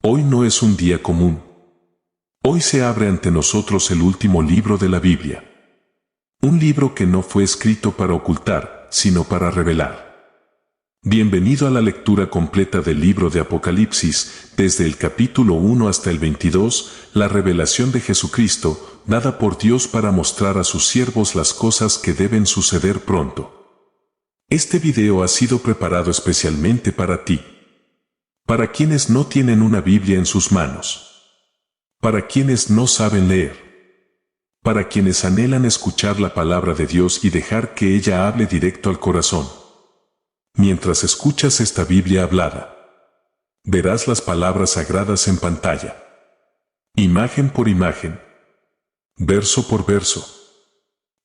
Hoy no es un día común. Hoy se abre ante nosotros el último libro de la Biblia. Un libro que no fue escrito para ocultar, sino para revelar. Bienvenido a la lectura completa del libro de Apocalipsis, desde el capítulo 1 hasta el 22, la revelación de Jesucristo, dada por Dios para mostrar a sus siervos las cosas que deben suceder pronto. Este video ha sido preparado especialmente para ti. Para quienes no tienen una Biblia en sus manos. Para quienes no saben leer. Para quienes anhelan escuchar la palabra de Dios y dejar que ella hable directo al corazón. Mientras escuchas esta Biblia hablada, verás las palabras sagradas en pantalla. Imagen por imagen. Verso por verso.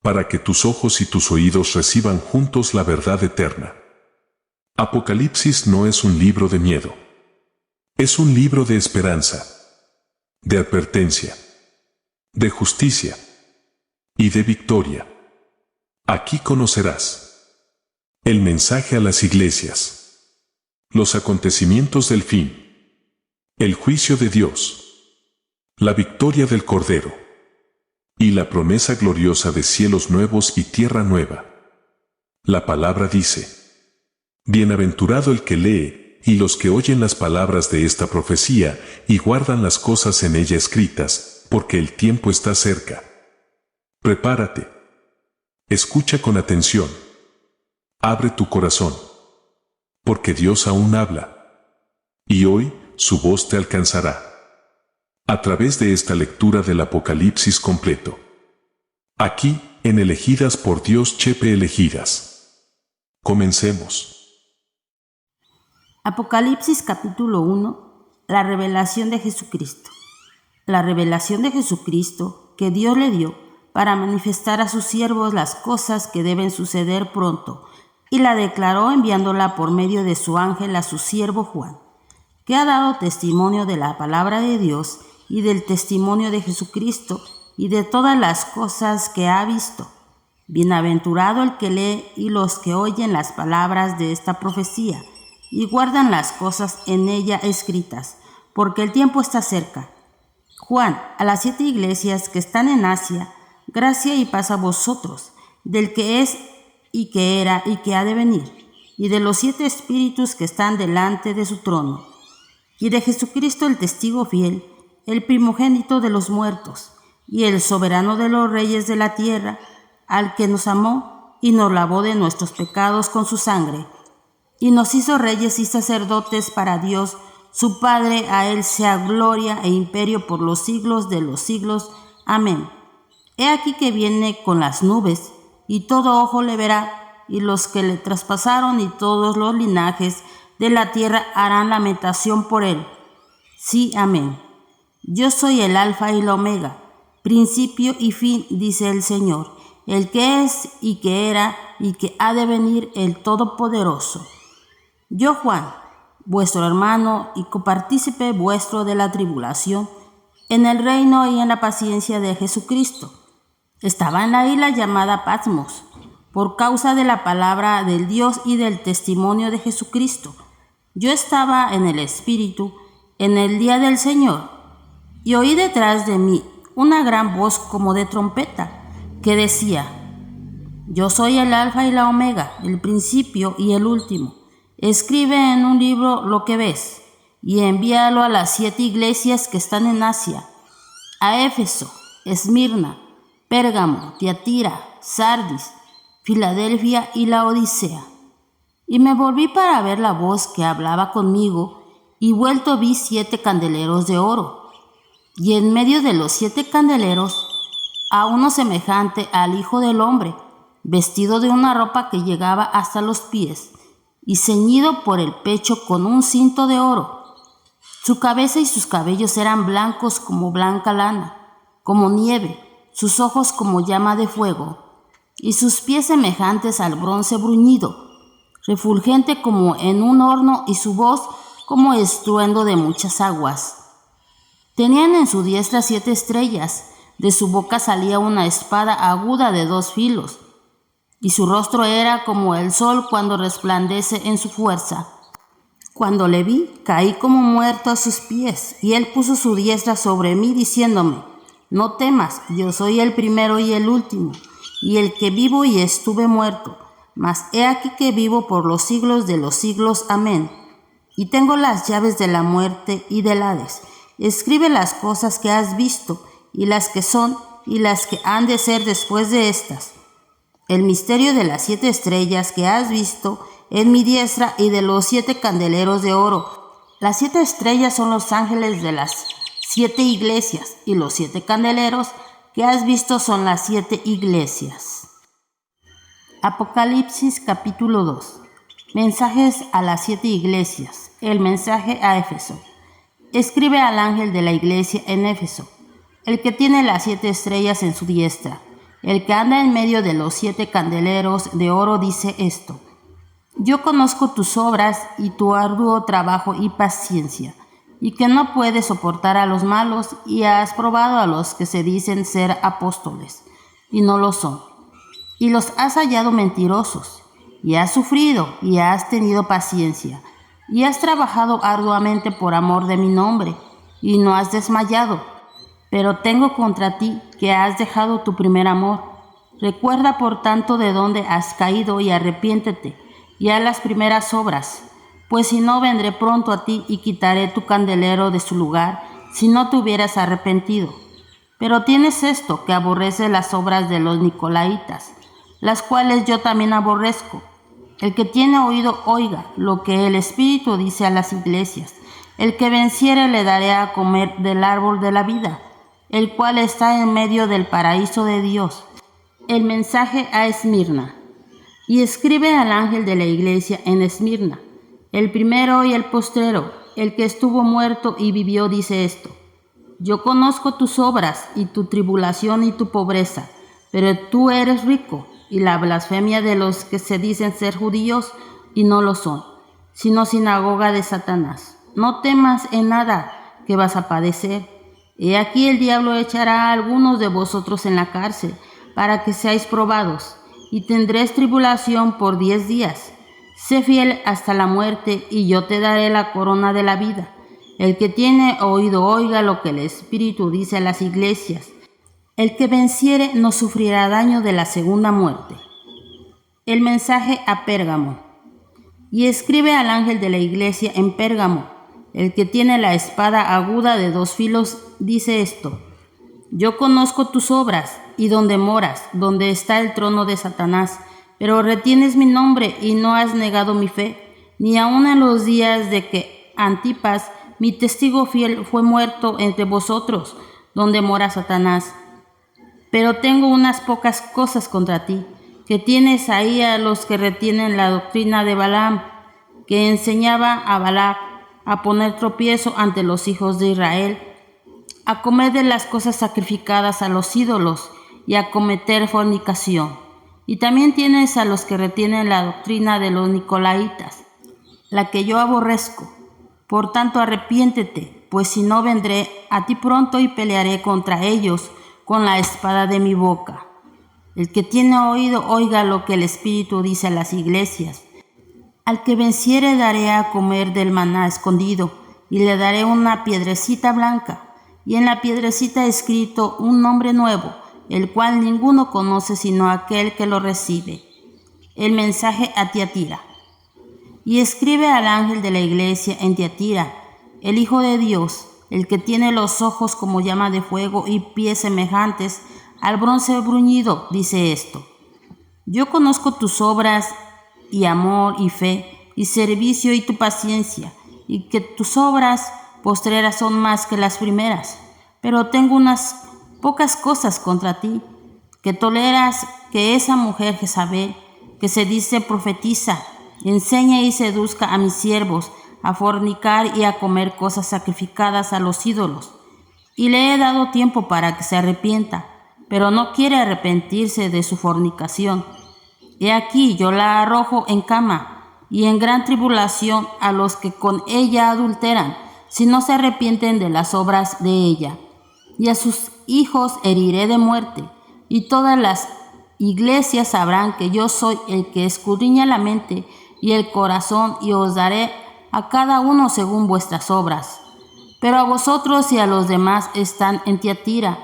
Para que tus ojos y tus oídos reciban juntos la verdad eterna. Apocalipsis no es un libro de miedo. Es un libro de esperanza, de advertencia, de justicia y de victoria. Aquí conocerás el mensaje a las iglesias, los acontecimientos del fin, el juicio de Dios, la victoria del Cordero y la promesa gloriosa de cielos nuevos y tierra nueva. La palabra dice: bienaventurado el que lee y los que oyen las palabras de esta profecía y guardan las cosas en ella escritas, porque el tiempo está cerca. Prepárate. Escucha con atención. Abre tu corazón. Porque Dios aún habla. Y hoy, su voz te alcanzará. A través de esta lectura del Apocalipsis completo. Aquí, en Elegidas por Dios Chepe Elegidas. Comencemos. Apocalipsis capítulo 1. La revelación de Jesucristo. La revelación de Jesucristo que Dios le dio para manifestar a sus siervos las cosas que deben suceder pronto, y la declaró enviándola por medio de su ángel a su siervo Juan, que ha dado testimonio de la palabra de Dios y del testimonio de Jesucristo y de todas las cosas que ha visto. Bienaventurado el que lee y los que oyen las palabras de esta profecía, y guardan las cosas en ella escritas, porque el tiempo está cerca. Juan, a las 7 iglesias que están en Asia, gracia y paz a vosotros, del que es y que era y que ha de venir, y de los 7 espíritus que están delante de su trono, y de Jesucristo el testigo fiel, el primogénito de los muertos, y el soberano de los reyes de la tierra, al que nos amó y nos lavó de nuestros pecados con su sangre, y nos hizo reyes y sacerdotes para Dios, su Padre. A él sea gloria e imperio por los siglos de los siglos. Amén. He aquí que viene con las nubes, y todo ojo le verá, y los que le traspasaron y todos los linajes de la tierra harán lamentación por él. Sí, amén. Yo soy el Alfa y la Omega, principio y fin, dice el Señor, el que es y que era y que ha de venir, el Todopoderoso. Yo, Juan, vuestro hermano y copartícipe vuestro de la tribulación, en el reino y en la paciencia de Jesucristo, estaba en la isla llamada Patmos, por causa de la palabra del Dios y del testimonio de Jesucristo. Yo estaba en el Espíritu en el día del Señor, y oí detrás de mí una gran voz como de trompeta, que decía: yo soy el Alfa y la Omega, el principio y el último. Escribe en un libro lo que ves, y envíalo a las 7 iglesias que están en Asia, a Éfeso, Esmirna, Pérgamo, Tiatira, Sardis, Filadelfia y Laodicea. Y me volví para ver la voz que hablaba conmigo, y vuelto vi 7 candeleros de oro, y en medio de los 7 candeleros a uno semejante al Hijo del Hombre, vestido de una ropa que llegaba hasta los pies, y ceñido por el pecho con un cinto de oro. Su cabeza y sus cabellos eran blancos como blanca lana, como nieve, sus ojos como llama de fuego, y sus pies semejantes al bronce bruñido, refulgente como en un horno, y su voz como estruendo de muchas aguas. Tenían en su diestra 7 estrellas, de su boca salía una espada aguda de 2 filos, y su rostro era como el sol cuando resplandece en su fuerza. Cuando le vi, caí como muerto a sus pies, y él puso su diestra sobre mí, diciéndome: no temas, yo soy el primero y el último, y el que vivo y estuve muerto, mas he aquí que vivo por los siglos de los siglos. Amén. Y tengo las llaves de la muerte y del Hades. Escribe las cosas que has visto, y las que son, y las que han de ser después de estas. El misterio de las 7 estrellas que has visto en mi diestra y de los 7 candeleros de oro. Las 7 estrellas son los ángeles de las 7 iglesias, y los 7 candeleros que has visto son las 7 iglesias. Apocalipsis capítulo 2. Mensajes a las 7 iglesias. El mensaje a Éfeso. Escribe al ángel de la iglesia en Éfeso, el que tiene las 7 estrellas en su diestra, el que anda en medio de los 7 candeleros de oro, dice esto: yo conozco tus obras y tu arduo trabajo y paciencia, y que no puedes soportar a los malos, y has probado a los que se dicen ser apóstoles, y no lo son, y los has hallado mentirosos, y has sufrido, y has tenido paciencia, y has trabajado arduamente por amor de mi nombre, y no has desmayado. Pero tengo contra ti que has dejado tu primer amor. Recuerda por tanto de dónde has caído, y arrepiéntete, y haz las primeras obras. Pues si no, vendré pronto a ti y quitaré tu candelero de su lugar, si no te hubieras arrepentido. Pero tienes esto, que aborreces las obras de los nicolaítas, las cuales yo también aborrezco. El que tiene oído, oiga lo que el Espíritu dice a las iglesias. El que venciere le daré a comer del árbol de la vida, el cual está en medio del paraíso de Dios. El mensaje a Esmirna. Y escribe al ángel de la iglesia en Esmirna, el primero y el postrero, el que estuvo muerto y vivió, dice esto: yo conozco tus obras y tu tribulación y tu pobreza, pero tú eres rico, y la blasfemia de los que se dicen ser judíos y no lo son, sino sinagoga de Satanás. No temas en nada que vas a padecer. He aquí el diablo echará a algunos de vosotros en la cárcel, para que seáis probados, y tendréis tribulación por 10 días. Sé fiel hasta la muerte, y yo te daré la corona de la vida. El que tiene oído, oiga lo que el Espíritu dice a las iglesias. El que venciere no sufrirá daño de la segunda muerte. El mensaje a Pérgamo. Y escribe al ángel de la iglesia en Pérgamo, el que tiene la espada aguda de 2 filos, dice esto: yo conozco tus obras y donde moras, donde está el trono de Satanás, pero retienes mi nombre y no has negado mi fe, ni aun en los días de que Antipas, mi testigo fiel, fue muerto entre vosotros, donde mora Satanás. Pero tengo unas pocas cosas contra ti, que tienes ahí a los que retienen la doctrina de Balaam, que enseñaba a Balac a poner tropiezo ante los hijos de Israel, a comer de las cosas sacrificadas a los ídolos y a cometer fornicación. Y también tienes a los que retienen la doctrina de los nicolaítas, la que yo aborrezco. Por tanto, arrepiéntete, pues si no, vendré a ti pronto y pelearé contra ellos con la espada de mi boca. El que tiene oído, oiga lo que el Espíritu dice a las iglesias. Al que venciere daré a comer del maná escondido, y le daré una piedrecita blanca, y en la piedrecita escrito un nombre nuevo, el cual ninguno conoce sino aquel que lo recibe. El mensaje a Tiatira. Y escribe al ángel de la iglesia en Tiatira, el Hijo de Dios, el que tiene los ojos como llama de fuego y pies semejantes al bronce bruñido, dice esto: yo conozco tus obras y amor y fe y servicio y tu paciencia, y que tus obras postreras son más que las primeras. Pero tengo unas pocas cosas contra ti, que toleras que esa mujer Jezabel, que se dice profetiza, enseña y seduzca a mis siervos a fornicar y a comer cosas sacrificadas a los ídolos. Y le he dado tiempo para que se arrepienta, pero no quiere arrepentirse de su fornicación. He aquí yo la arrojo en cama y en gran tribulación a los que con ella adulteran, si no se arrepienten de las obras de ella. Y a sus hijos heriré de muerte, y todas las iglesias sabrán que yo soy el que escudriña la mente y el corazón, y os daré a cada uno según vuestras obras. Pero a vosotros y a los demás están en Tiatira,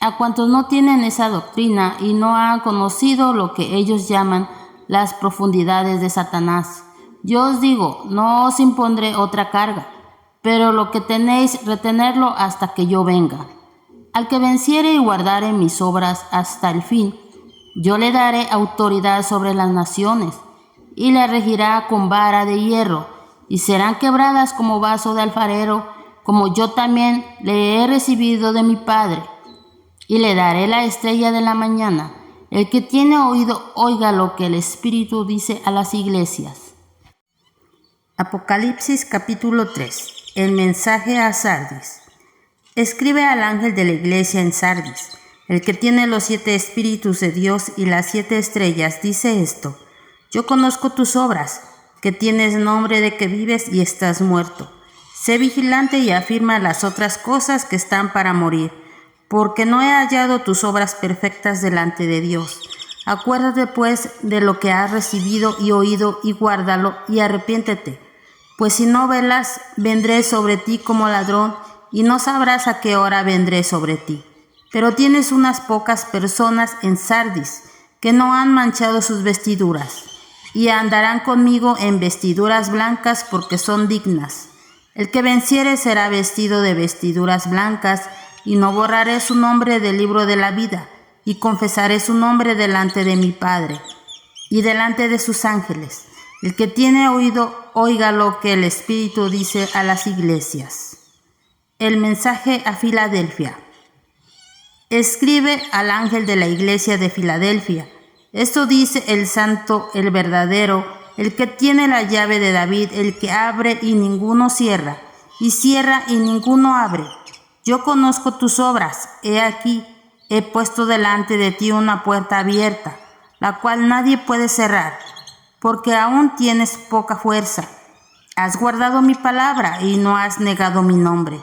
a cuantos no tienen esa doctrina y no han conocido lo que ellos llaman las profundidades de Satanás. Yo os digo, no os impondré otra carga, pero lo que tenéis, retenerlo hasta que yo venga. Al que venciere y guardare mis obras hasta el fin, yo le daré autoridad sobre las naciones, y le regirá con vara de hierro, y serán quebradas como vaso de alfarero, como yo también le he recibido de mi Padre. Y le daré la estrella de la mañana. El que tiene oído, oiga lo que el Espíritu dice a las iglesias. Apocalipsis capítulo 3. El mensaje a Sardis. Escribe al ángel de la iglesia en Sardis, el que tiene los 7 espíritus de Dios y las 7 estrellas, dice esto: Yo conozco tus obras, que tienes nombre de que vives y estás muerto. Sé vigilante y afirma las otras cosas que están para morir, porque no he hallado tus obras perfectas delante de Dios. Acuérdate pues de lo que has recibido y oído, y guárdalo, y arrepiéntete. Pues si no velas, vendré sobre ti como ladrón, y no sabrás a qué hora vendré sobre ti. Pero tienes unas pocas personas en Sardis, que no han manchado sus vestiduras, y andarán conmigo en vestiduras blancas, porque son dignas. El que venciere será vestido de vestiduras blancas, y no borraré su nombre del libro de la vida, y confesaré su nombre delante de mi Padre, y delante de sus ángeles. El que tiene oído, oiga lo que el Espíritu dice a las iglesias. El mensaje a Filadelfia. Escribe al ángel de la iglesia de Filadelfia. Esto dice el santo, el verdadero, el que tiene la llave de David, el que abre y ninguno cierra, y cierra y ninguno abre. Yo conozco tus obras. He aquí, he puesto delante de ti una puerta abierta, la cual nadie puede cerrar, porque aún tienes poca fuerza. Has guardado mi palabra y no has negado mi nombre.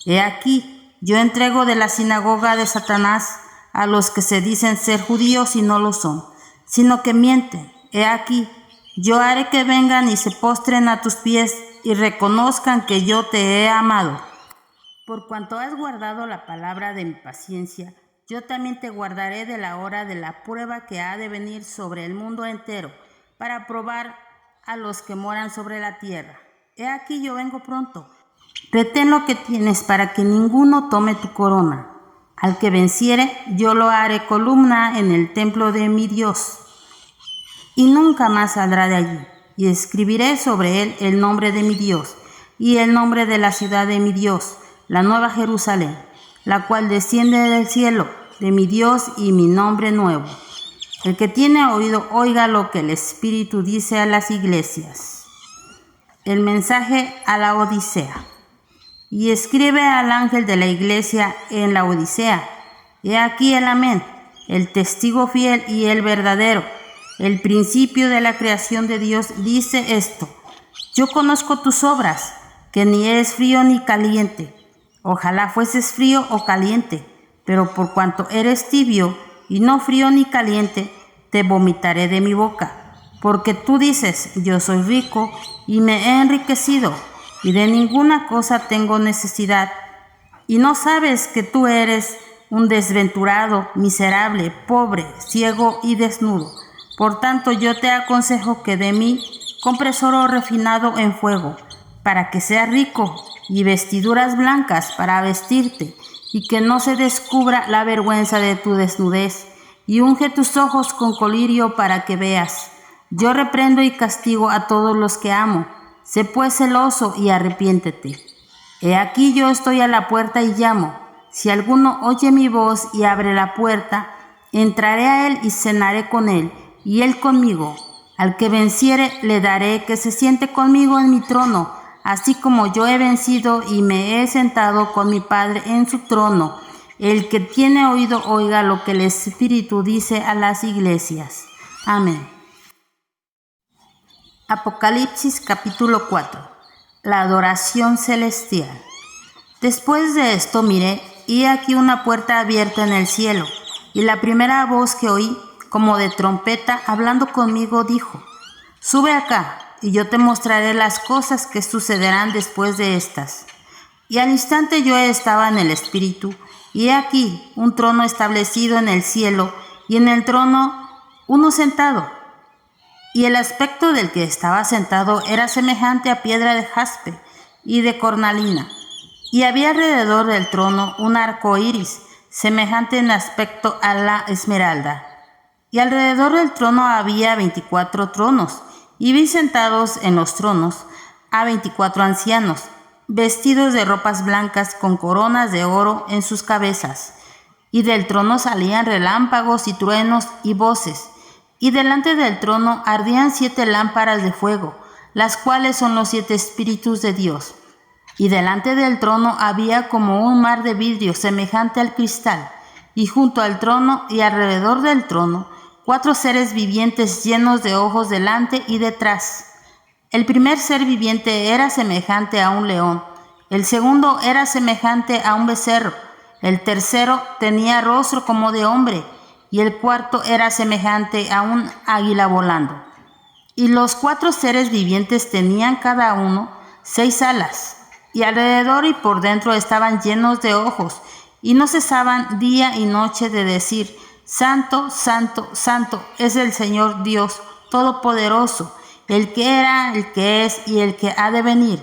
He aquí, yo entrego de la sinagoga de Satanás a los que se dicen ser judíos y no lo son, sino que mienten. He aquí, yo haré que vengan y se postren a tus pies y reconozcan que yo te he amado. Por cuanto has guardado la palabra de mi paciencia, yo también te guardaré de la hora de la prueba que ha de venir sobre el mundo entero, para probar a los que moran sobre la tierra. He aquí yo vengo pronto. Retén lo que tienes para que ninguno tome tu corona. Al que venciere, yo lo haré columna en el templo de mi Dios, y nunca más saldrá de allí. Y escribiré sobre él el nombre de mi Dios, y el nombre de la ciudad de mi Dios, la nueva Jerusalén, la cual desciende del cielo, de mi Dios, y mi nombre nuevo. El que tiene oído, oiga lo que el Espíritu dice a las iglesias. El mensaje a la Odisea. Y escribe al ángel de la iglesia en la Odisea. He aquí el Amén, el testigo fiel y el verdadero, el principio de la creación de Dios, dice esto: Yo conozco tus obras, que ni eres frío ni caliente. Ojalá fueses frío o caliente, pero por cuanto eres tibio y no frío ni caliente, te vomitaré de mi boca. Porque tú dices: yo soy rico y me he enriquecido, y de ninguna cosa tengo necesidad, y no sabes que tú eres un desventurado, miserable, pobre, ciego y desnudo. Por tanto, yo te aconsejo que de mí compres oro refinado en fuego, para que seas rico, y vestiduras blancas para vestirte, y que no se descubra la vergüenza de tu desnudez, y unge tus ojos con colirio para que veas. Yo reprendo y castigo a todos los que amo. Sé pues celoso y arrepiéntete. He aquí yo estoy a la puerta y llamo. Si alguno oye mi voz y abre la puerta, entraré a él y cenaré con él, y él conmigo. Al que venciere le daré que se siente conmigo en mi trono, así como yo he vencido y me he sentado con mi Padre en su trono. El que tiene oído, oiga lo que el Espíritu dice a las iglesias. Amén. Apocalipsis capítulo 4. La adoración celestial. Después de esto miré, y aquí una puerta abierta en el cielo, y la primera voz que oí, como de trompeta, hablando conmigo, dijo: Sube acá, y yo te mostraré las cosas que sucederán después de estas. Y al instante yo estaba en el Espíritu, y he aquí un trono establecido en el cielo, y en el trono uno sentado. Y el aspecto del que estaba sentado era semejante a piedra de jaspe y de cornalina. Y había alrededor del trono un arco iris, semejante en aspecto a la esmeralda. Y alrededor del trono había 24 tronos, y vi sentados en los tronos a 24 ancianos, vestidos de ropas blancas con coronas de oro en sus cabezas. Y del trono salían relámpagos y truenos y voces. Y delante del trono ardían 7 lámparas de fuego, las cuales son los 7 espíritus de Dios. Y delante del trono había como un mar de vidrio semejante al cristal, y junto al trono y alrededor del trono 4 seres vivientes llenos de ojos delante y detrás. El primer ser viviente era semejante a un león, el segundo era semejante a un becerro, el tercero tenía rostro como de hombre, y el cuarto era semejante a un águila volando. Y los 4 seres vivientes tenían cada uno 6 alas, y alrededor y por dentro estaban llenos de ojos, y no cesaban día y noche de decir: Santo, santo, santo es el Señor Dios Todopoderoso, el que era, el que es y el que ha de venir.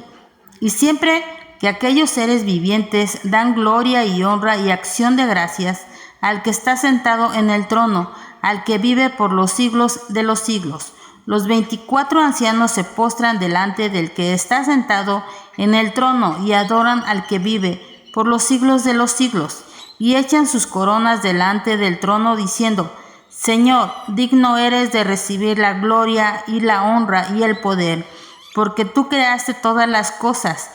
Y siempre que aquellos seres vivientes dan gloria y honra y acción de gracias al que está sentado en el trono, al que vive por los siglos de los siglos. Los 24 ancianos se postran delante del que está sentado en el trono y adoran al que vive por los siglos de los siglos, y echan sus coronas delante del trono diciendo: Señor, digno eres de recibir la gloria y la honra y el poder, porque tú creaste todas las cosas,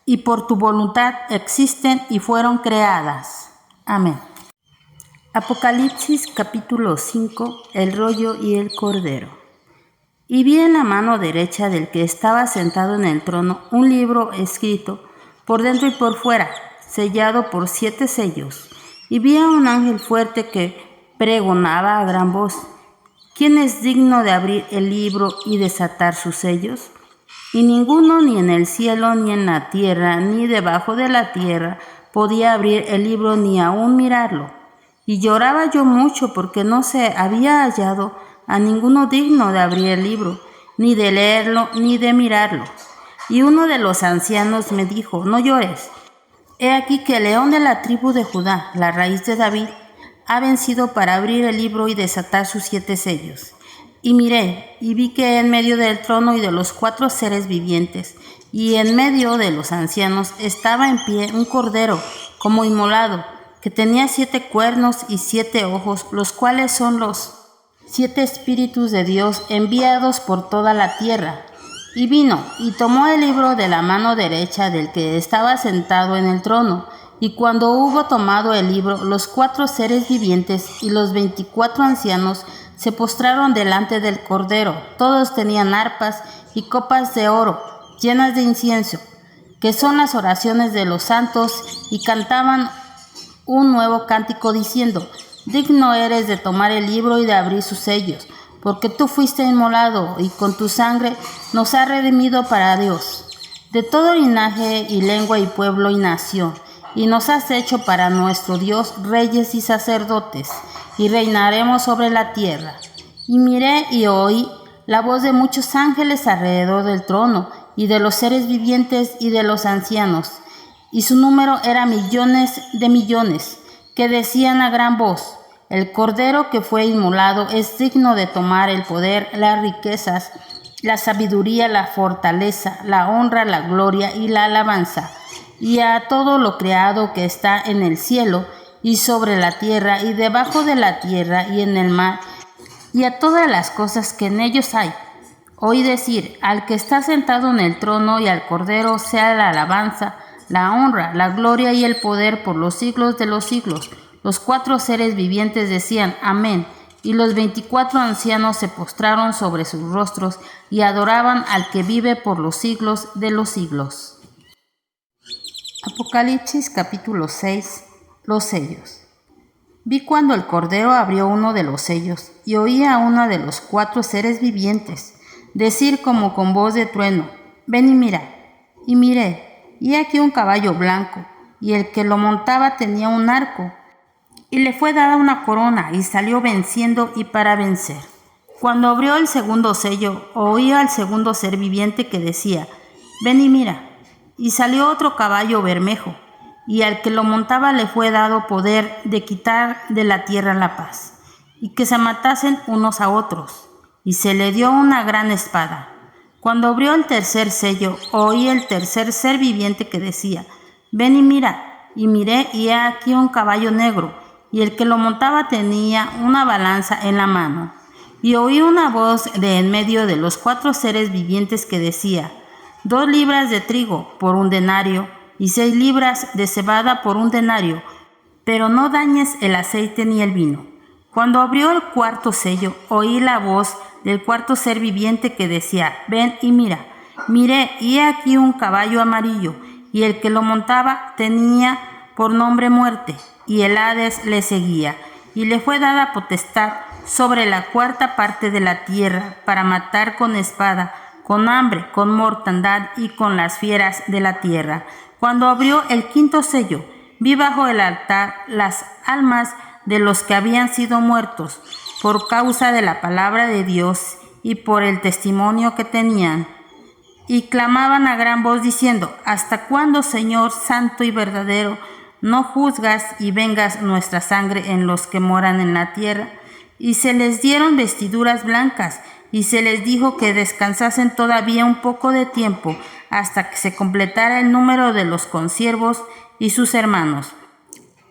y por tu voluntad existen y fueron creadas. Amén. Apocalipsis capítulo 5. El rollo y el cordero. Y vi en la mano derecha del que estaba sentado en el trono un libro escrito por dentro y por fuera, sellado por 7 sellos. Y vi a un ángel fuerte que pregonaba a gran voz: ¿Quién es digno de abrir el libro y desatar sus sellos? Y ninguno, ni en el cielo, ni en la tierra, ni debajo de la tierra, podía abrir el libro ni aún mirarlo. Y lloraba yo mucho porque no se había hallado a ninguno digno de abrir el libro, ni de leerlo, ni de mirarlo. Y uno de los ancianos me dijo: No llores. He aquí que el león de la tribu de Judá, la raíz de David, ha vencido para abrir el libro y desatar sus 7 sellos. Y miré, y vi que en medio del trono y de los 4 seres vivientes, y en medio de los ancianos, estaba en pie un cordero, como inmolado, que tenía 7 cuernos y 7 ojos, los cuales son los 7 espíritus de Dios enviados por toda la tierra. Y vino, y tomó el libro de la mano derecha del que estaba sentado en el trono. Y cuando hubo tomado el libro, los 4 seres vivientes y los 24 ancianos se postraron delante del Cordero. Todos tenían arpas y copas de oro, llenas de incienso, que son las oraciones de los santos, y cantaban un nuevo cántico diciendo: Digno eres de tomar el libro y de abrir sus sellos, porque tú fuiste inmolado, y con tu sangre nos has redimido para Dios, de todo linaje y lengua y pueblo y nación, y nos has hecho para nuestro Dios reyes y sacerdotes, y reinaremos sobre la tierra. Y miré y oí la voz de muchos ángeles alrededor del trono, y de los seres vivientes y de los ancianos, y su número era millones de millones, que decían a gran voz: El Cordero que fue inmolado es digno de tomar el poder, las riquezas, la sabiduría, la fortaleza, la honra, la gloria y la alabanza. Y a todo lo creado que está en el cielo y sobre la tierra y debajo de la tierra y en el mar, y a todas las cosas que en ellos hay. Oí decir: Al que está sentado en el trono y al Cordero sea la alabanza, la honra, la gloria y el poder por los siglos de los siglos. Los 4 seres vivientes decían: Amén. Y los 24 ancianos se postraron sobre sus rostros y adoraban al que vive por los siglos de los siglos. Apocalipsis capítulo 6. Los sellos. Vi cuando el Cordero abrió uno de los sellos, y oí a uno de los 4 seres vivientes decir como con voz de trueno: ven y mira. Y miré, y aquí un caballo blanco, y el que lo montaba tenía un arco, y le fue dada una corona, y salió venciendo y para vencer. Cuando abrió el segundo sello, oí al segundo ser viviente que decía: ven y mira. Y salió otro caballo bermejo, y al que lo montaba le fue dado poder de quitar de la tierra la paz, y que se matasen unos a otros, y se le dio una gran espada. Cuando abrió el tercer sello, oí el tercer ser viviente que decía: ven y mira. Y miré, y he aquí un caballo negro, y el que lo montaba tenía una balanza en la mano. Y oí una voz de en medio de los 4 seres vivientes que decía: 2 libras de trigo por 1 denario, y 6 libras de cebada por 1 denario, pero no dañes el aceite ni el vino. Cuando abrió el cuarto sello, oí la voz del cuarto ser viviente que decía: ven y mira. Miré, y he aquí un caballo amarillo, y el que lo montaba tenía por nombre Muerte, y el Hades le seguía, y le fue dada potestad sobre la 4ª parte de la tierra, para matar con espada, con hambre, con mortandad y con las fieras de la tierra. Cuando abrió el quinto sello, vi bajo el altar las almas de los que habían sido muertos por causa de la palabra de Dios y por el testimonio que tenían. Y clamaban a gran voz diciendo: ¿hasta cuándo, Señor santo y verdadero, no juzgas y vengas nuestra sangre en los que moran en la tierra? Y se les dieron vestiduras blancas, y se les dijo que descansasen todavía un poco de tiempo, hasta que se completara el número de los consiervos y sus hermanos,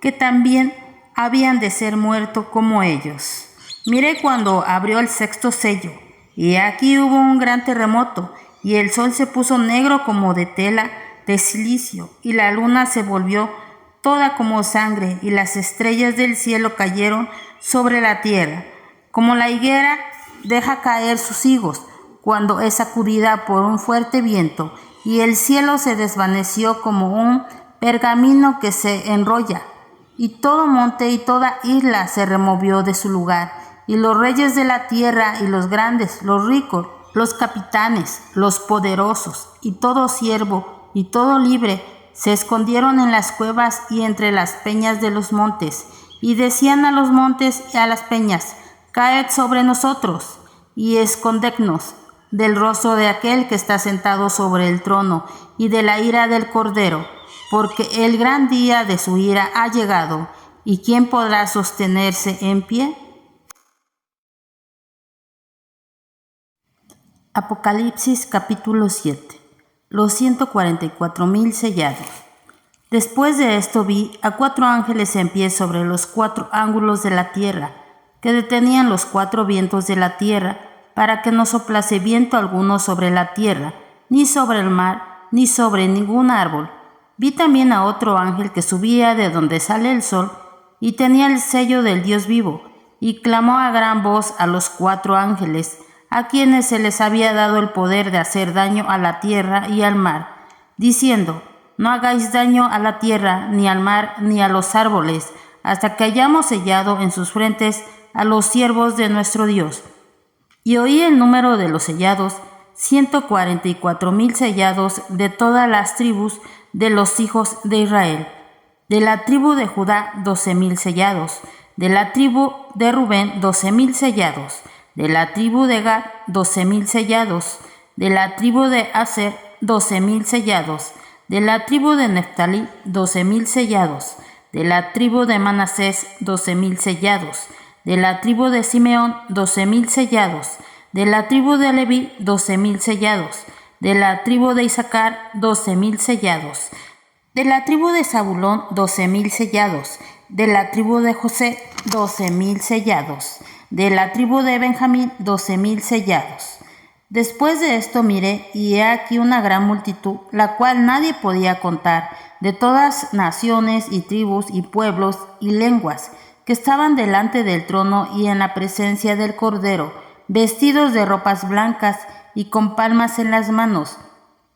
que también habían de ser muertos como ellos. Miré cuando abrió el sexto sello, y aquí hubo un gran terremoto, y el sol se puso negro como de tela de silicio, y la luna se volvió toda como sangre, y las estrellas del cielo cayeron sobre la tierra, como la higuera deja caer sus higos cuando es sacudida por un fuerte viento, y el cielo se desvaneció como un pergamino que se enrolla, y todo monte y toda isla se removió de su lugar, y los reyes de la tierra y los grandes, los ricos, los capitanes, los poderosos, y todo siervo y todo libre se escondieron en las cuevas y entre las peñas de los montes, y decían a los montes y a las peñas: caed sobre nosotros, y escondednos del rostro de aquel que está sentado sobre el trono, y de la ira del Cordero, porque el gran día de su ira ha llegado, ¿y quién podrá sostenerse en pie? Apocalipsis capítulo 7. Los 144,000 sellados. Después de esto vi a 4 ángeles en pie sobre los 4 ángulos de la tierra, que detenían los 4 vientos de la tierra, para que no soplase viento alguno sobre la tierra, ni sobre el mar, ni sobre ningún árbol. Vi también a otro ángel que subía de donde sale el sol, y tenía el sello del Dios vivo, y clamó a gran voz a los 4 ángeles, a quienes se les había dado el poder de hacer daño a la tierra y al mar, diciendo: no hagáis daño a la tierra, ni al mar, ni a los árboles, hasta que hayamos sellado en sus frentes a los siervos de nuestro Dios. Y oí el número de los sellados: 144,000 sellados de todas las tribus de los hijos de Israel. De la tribu de Judá, 12,000 sellados. De la tribu de Rubén, 12,000 sellados. De la tribu de Gad, 12,000 sellados. De la tribu de Aser, 12,000 sellados. De la tribu de Neftalí, 12,000 sellados. De la tribu de Manasés, 12,000 sellados. De la tribu de Simeón, 12,000 sellados. De la tribu de Leví, 12,000 sellados. De la tribu de Isaacar, 12,000 sellados. De la tribu de Zabulón, 12,000 sellados. De la tribu de José, 12,000 sellados. De la tribu de Benjamín, 12,000 sellados. Después de esto miré, y he aquí una gran multitud, la cual nadie podía contar, de todas naciones y tribus y pueblos y lenguas, que estaban delante del trono y en la presencia del Cordero, vestidos de ropas blancas y con palmas en las manos,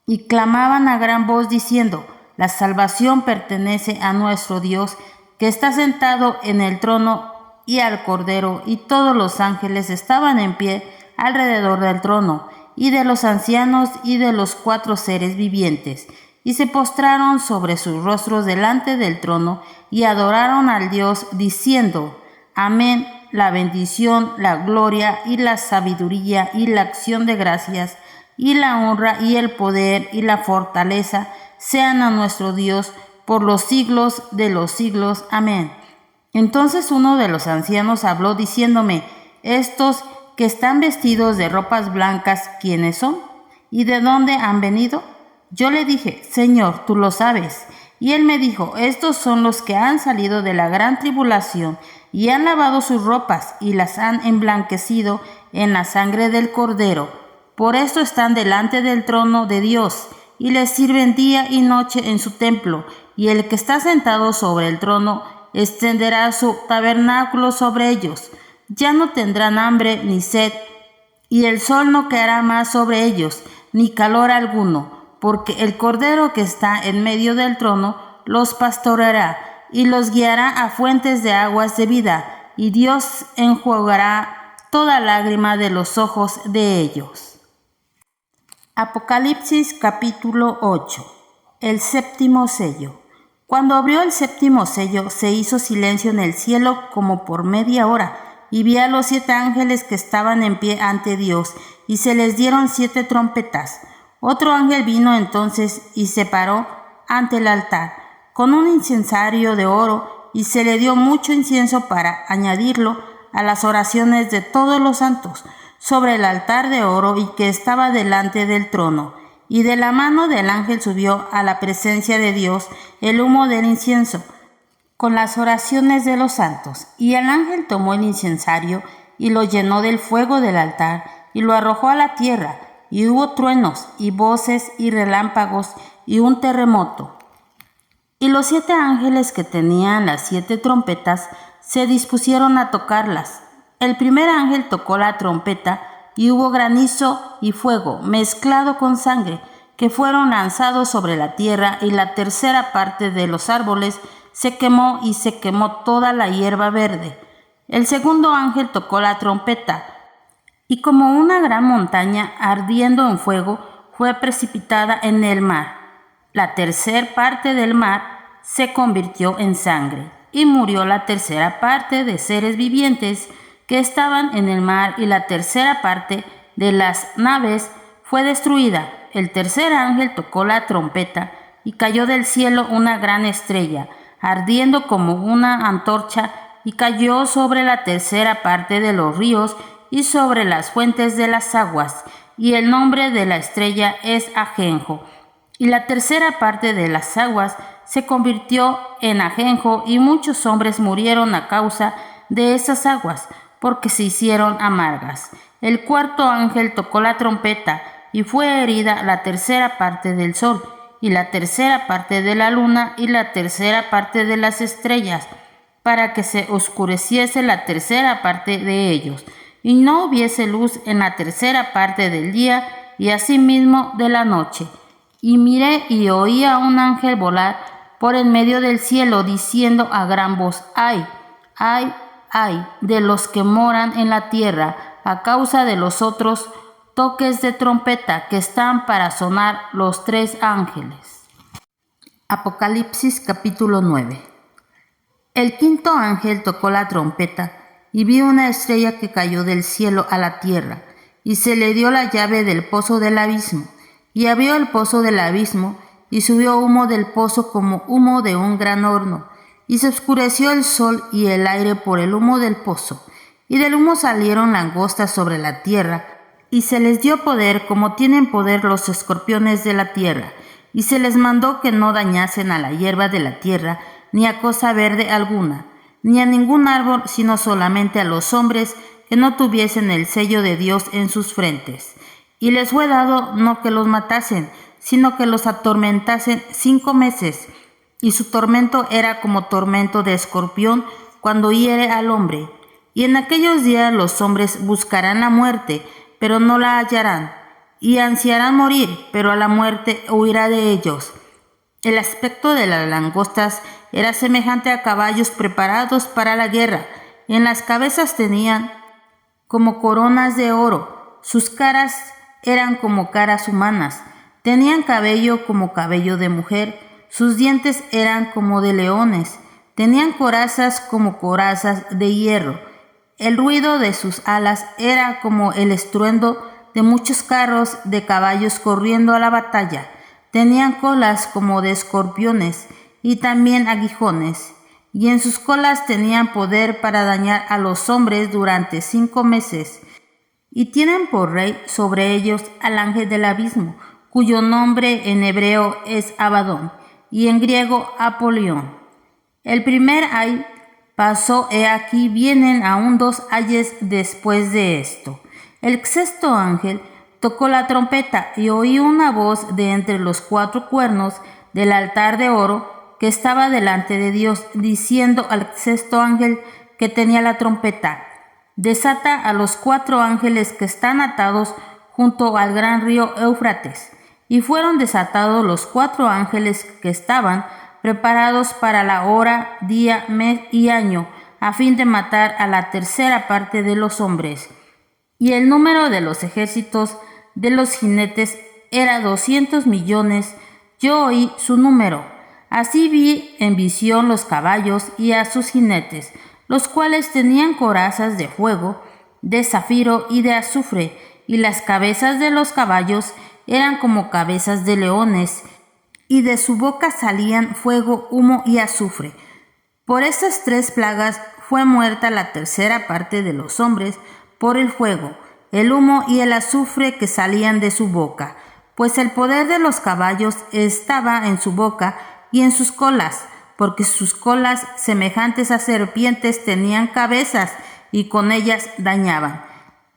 y clamaban a gran voz diciendo: la salvación pertenece a nuestro Dios, que está sentado en el trono, y al Cordero. Y todos los ángeles estaban en pie alrededor del trono, y de los ancianos y de los 4 seres vivientes, y se postraron sobre sus rostros delante del trono y adoraron al Dios diciendo: Amén, la bendición, la gloria y la sabiduría y la acción de gracias y la honra y el poder y la fortaleza sean a nuestro Dios por los siglos de los siglos. Amén. Entonces uno de los ancianos habló diciéndome: Estos que están vestidos de ropas blancas, ¿quiénes son? ¿Y de dónde han venido? Yo le dije: Señor, tú lo sabes. Y él me dijo: Estos son los que han salido de la gran tribulación y han lavado sus ropas y las han emblanquecido en la sangre del Cordero. Por esto están delante del trono de Dios y les sirven día y noche en su templo, y el que está sentado sobre el trono extenderá su tabernáculo sobre ellos. Ya no tendrán hambre ni sed, y el sol no caerá más sobre ellos, ni calor alguno, porque el Cordero que está en medio del trono los pastoreará y los guiará a fuentes de aguas de vida, y Dios enjuagará toda lágrima de los ojos de ellos. Apocalipsis capítulo 8. El séptimo sello. Cuando abrió el séptimo sello, se hizo silencio en el cielo como por media hora, y vi a los 7 ángeles que estaban en pie ante Dios, y se les dieron 7 trompetas. Otro ángel vino entonces y se paró ante el altar, con un incensario de oro, y se le dio mucho incienso para añadirlo a las oraciones de todos los santos, sobre el altar de oro y que estaba delante del trono. Y de la mano del ángel subió a la presencia de Dios el humo del incienso, con las oraciones de los santos. Y el ángel tomó el incensario y lo llenó del fuego del altar y lo arrojó a la tierra, y hubo truenos y voces y relámpagos y un terremoto. Y los 7 ángeles que tenían las 7 trompetas se dispusieron a tocarlas. El primer ángel tocó la trompeta y hubo granizo y fuego mezclado con sangre que fueron lanzados sobre la tierra, y la tercera parte de los árboles se quemó y se quemó toda la hierba verde. El segundo ángel tocó la trompeta y como una gran montaña ardiendo en fuego fue precipitada en el mar. La tercera parte del mar se convirtió en sangre y murió la tercera parte de seres vivientes que estaban en el mar, y la tercera parte de las naves fue destruida. El tercer ángel tocó la trompeta y cayó del cielo una gran estrella, ardiendo como una antorcha, y cayó sobre la tercera parte de los ríos y sobre las fuentes de las aguas, y el nombre de la estrella es Ajenjo. Y la tercera parte de las aguas se convirtió en ajenjo, y muchos hombres murieron a causa de esas aguas, porque se hicieron amargas. El cuarto ángel tocó la trompeta, y fue herida la tercera parte del sol, y la tercera parte de la luna, y la tercera parte de las estrellas, para que se oscureciese la tercera parte de ellos, y no hubiese luz en la tercera parte del día, y asimismo de la noche. Y miré y oí a un ángel volar por en medio del cielo, diciendo a gran voz: ¡Ay, ay, ay de los que moran en la tierra, a causa de los otros toques de trompeta que están para sonar los 3 ángeles! Apocalipsis capítulo 9. El quinto ángel tocó la trompeta, y vi una estrella que cayó del cielo a la tierra, y se le dio la llave del pozo del abismo, y abrió el pozo del abismo, y subió humo del pozo como humo de un gran horno, y se oscureció el sol y el aire por el humo del pozo, y del humo salieron langostas sobre la tierra, y se les dio poder como tienen poder los escorpiones de la tierra, y se les mandó que no dañasen a la hierba de la tierra, ni a cosa verde alguna, ni a ningún árbol, sino solamente a los hombres que no tuviesen el sello de Dios en sus frentes. Y les fue dado no que los matasen, sino que los atormentasen 5 meses, y su tormento era como tormento de escorpión cuando hiere al hombre. Y en aquellos días los hombres buscarán la muerte, pero no la hallarán, y ansiarán morir, pero a la muerte huirá de ellos. El aspecto de las langostas era semejante a caballos preparados para la guerra. En las cabezas tenían como coronas de oro, sus caras eran como caras humanas, tenían cabello como cabello de mujer, sus dientes eran como de leones, tenían corazas como corazas de hierro. El ruido de sus alas era como el estruendo de muchos carros de caballos corriendo a la batalla. Tenían colas como de escorpiones y también aguijones, y en sus colas tenían poder para dañar a los hombres durante 5 meses. Y tienen por rey sobre ellos al ángel del abismo, cuyo nombre en hebreo es Abadón y en griego Apolión. El primer ay pasó, he aquí vienen aún 2 ayes después de esto. El sexto ángel tocó la trompeta y oí una voz de entre los 4 cuernos del altar de oro que estaba delante de Dios, diciendo al sexto ángel que tenía la trompeta: desata a los 4 ángeles que están atados junto al gran río Éufrates. Y fueron desatados los 4 ángeles que estaban preparados para la hora, día, mes y año, a fin de matar a la tercera parte de los hombres. Y el número de los ejércitos de los jinetes era 200 millones. Yo oí su número. Así vi en visión los caballos y a sus jinetes, los cuales tenían corazas de fuego, de zafiro y de azufre, y las cabezas de los caballos eran como cabezas de leones, y de su boca salían fuego, humo y azufre. Por estas 3 plagas fue muerta la tercera parte de los hombres por el fuego, el humo y el azufre que salían de su boca, pues el poder de los caballos estaba en su boca y en sus colas, porque sus colas, semejantes a serpientes, tenían cabezas y con ellas dañaban.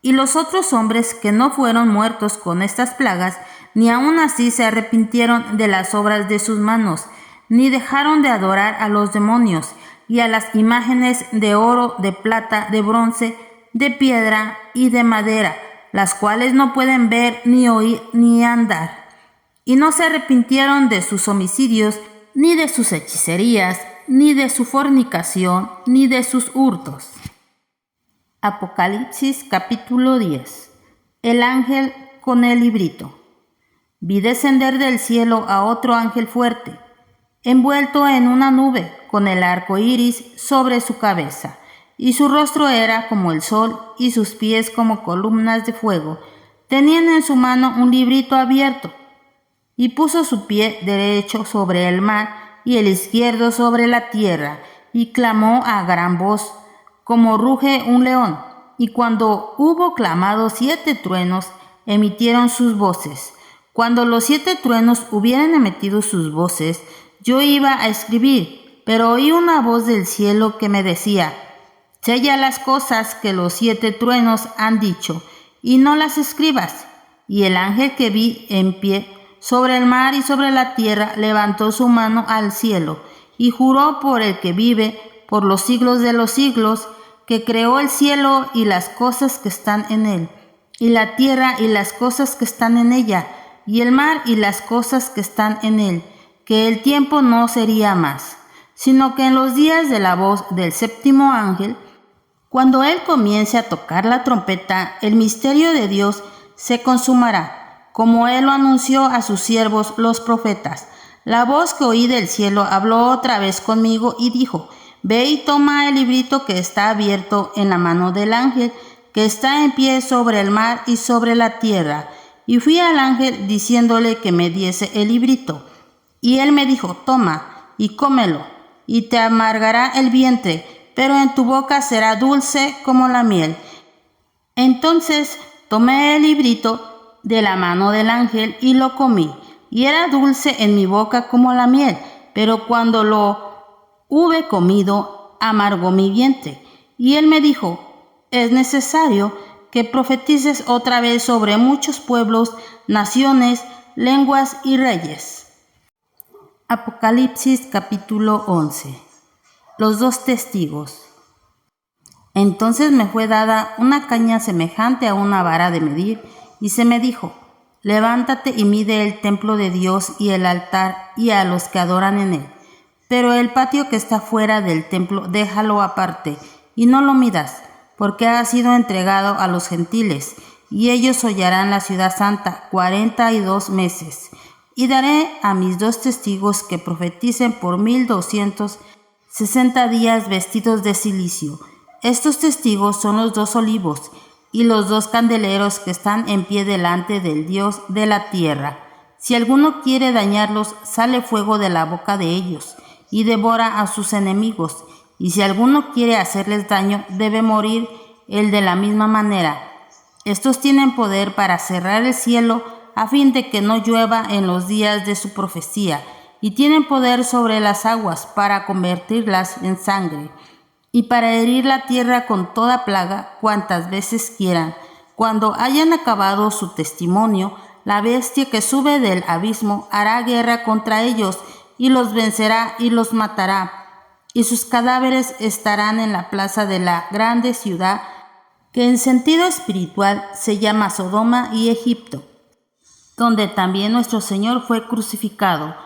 Y los otros hombres que no fueron muertos con estas plagas, ni aun así se arrepintieron de las obras de sus manos, ni dejaron de adorar a los demonios y a las imágenes de oro, de plata, de bronce, de piedra y de madera, las cuales no pueden ver, ni oír, ni andar. Y no se arrepintieron de sus homicidios, ni de sus hechicerías, ni de su fornicación, ni de sus hurtos. Apocalipsis capítulo 10. El ángel con el librito. Vi descender del cielo a otro ángel fuerte, envuelto en una nube, con el arco iris sobre su cabeza, y su rostro era como el sol, y sus pies como columnas de fuego. Tenían en su mano un librito abierto, y puso su pie derecho sobre el mar y el izquierdo sobre la tierra, y clamó a gran voz, como ruge un león. Y cuando hubo clamado 7 truenos, emitieron sus voces. Cuando los 7 truenos hubieran emitido sus voces, yo iba a escribir, pero oí una voz del cielo que me decía: sella las cosas que los 7 truenos han dicho, y no las escribas. Y el ángel que vi en pie sobre el mar y sobre la tierra levantó su mano al cielo, y juró por el que vive por los siglos de los siglos, que creó el cielo y las cosas que están en él, y la tierra y las cosas que están en ella, y el mar y las cosas que están en él, que el tiempo no sería más, sino que en los días de la voz del séptimo ángel, cuando él comience a tocar la trompeta, el misterio de Dios se consumará, como él lo anunció a sus siervos los profetas. La voz que oí del cielo habló otra vez conmigo y dijo: ve y toma el librito que está abierto en la mano del ángel que está en pie sobre el mar y sobre la tierra. Y fui al ángel diciéndole que me diese el librito. Y él me dijo: toma y cómelo, y te amargará el vientre, pero en tu boca será dulce como la miel. Entonces tomé el librito de la mano del ángel y lo comí, y era dulce en mi boca como la miel, pero cuando lo hube comido, amargó mi vientre. Y él me dijo: es necesario que profetices otra vez sobre muchos pueblos, naciones, lenguas y reyes. Apocalipsis capítulo 11. Los 2 testigos. Entonces me fue dada una caña semejante a una vara de medir, y se me dijo: levántate y mide el templo de Dios y el altar y a los que adoran en él. Pero el patio que está fuera del templo déjalo aparte, y no lo midas, porque ha sido entregado a los gentiles, y ellos hollarán la ciudad santa 42 meses. Y daré a mis 2 testigos que profeticen por 1260 días vestidos de cilicio. Estos testigos son los 2 olivos y los 2 candeleros que están en pie delante del Dios de la tierra. Si alguno quiere dañarlos, sale fuego de la boca de ellos y devora a sus enemigos. Y si alguno quiere hacerles daño, debe morir él de la misma manera. Estos tienen poder para cerrar el cielo a fin de que no llueva en los días de su profecía, y tienen poder sobre las aguas para convertirlas en sangre, y para herir la tierra con toda plaga cuantas veces quieran. Cuando hayan acabado su testimonio, la bestia que sube del abismo hará guerra contra ellos, y los vencerá y los matará, y sus cadáveres estarán en la plaza de la grande ciudad, que en sentido espiritual se llama Sodoma y Egipto, donde también nuestro Señor fue crucificado,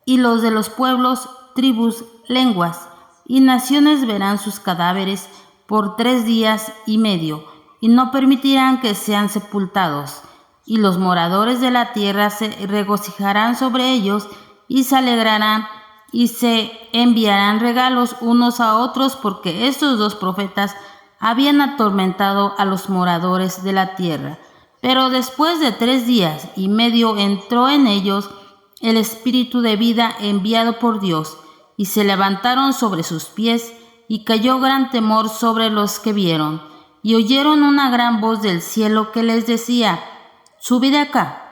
y los de los pueblos, tribus, lenguas y naciones verán sus cadáveres por 3 días y medio, y no permitirán que sean sepultados, y los moradores de la tierra se regocijarán sobre ellos, y se alegrarán, y se enviarán regalos unos a otros, porque estos 2 profetas habían atormentado a los moradores de la tierra. Pero después de 3 días y medio entró en ellos el espíritu de vida enviado por Dios, y se levantaron sobre sus pies, y cayó gran temor sobre los que vieron, y oyeron una gran voz del cielo que les decía: «Subid acá».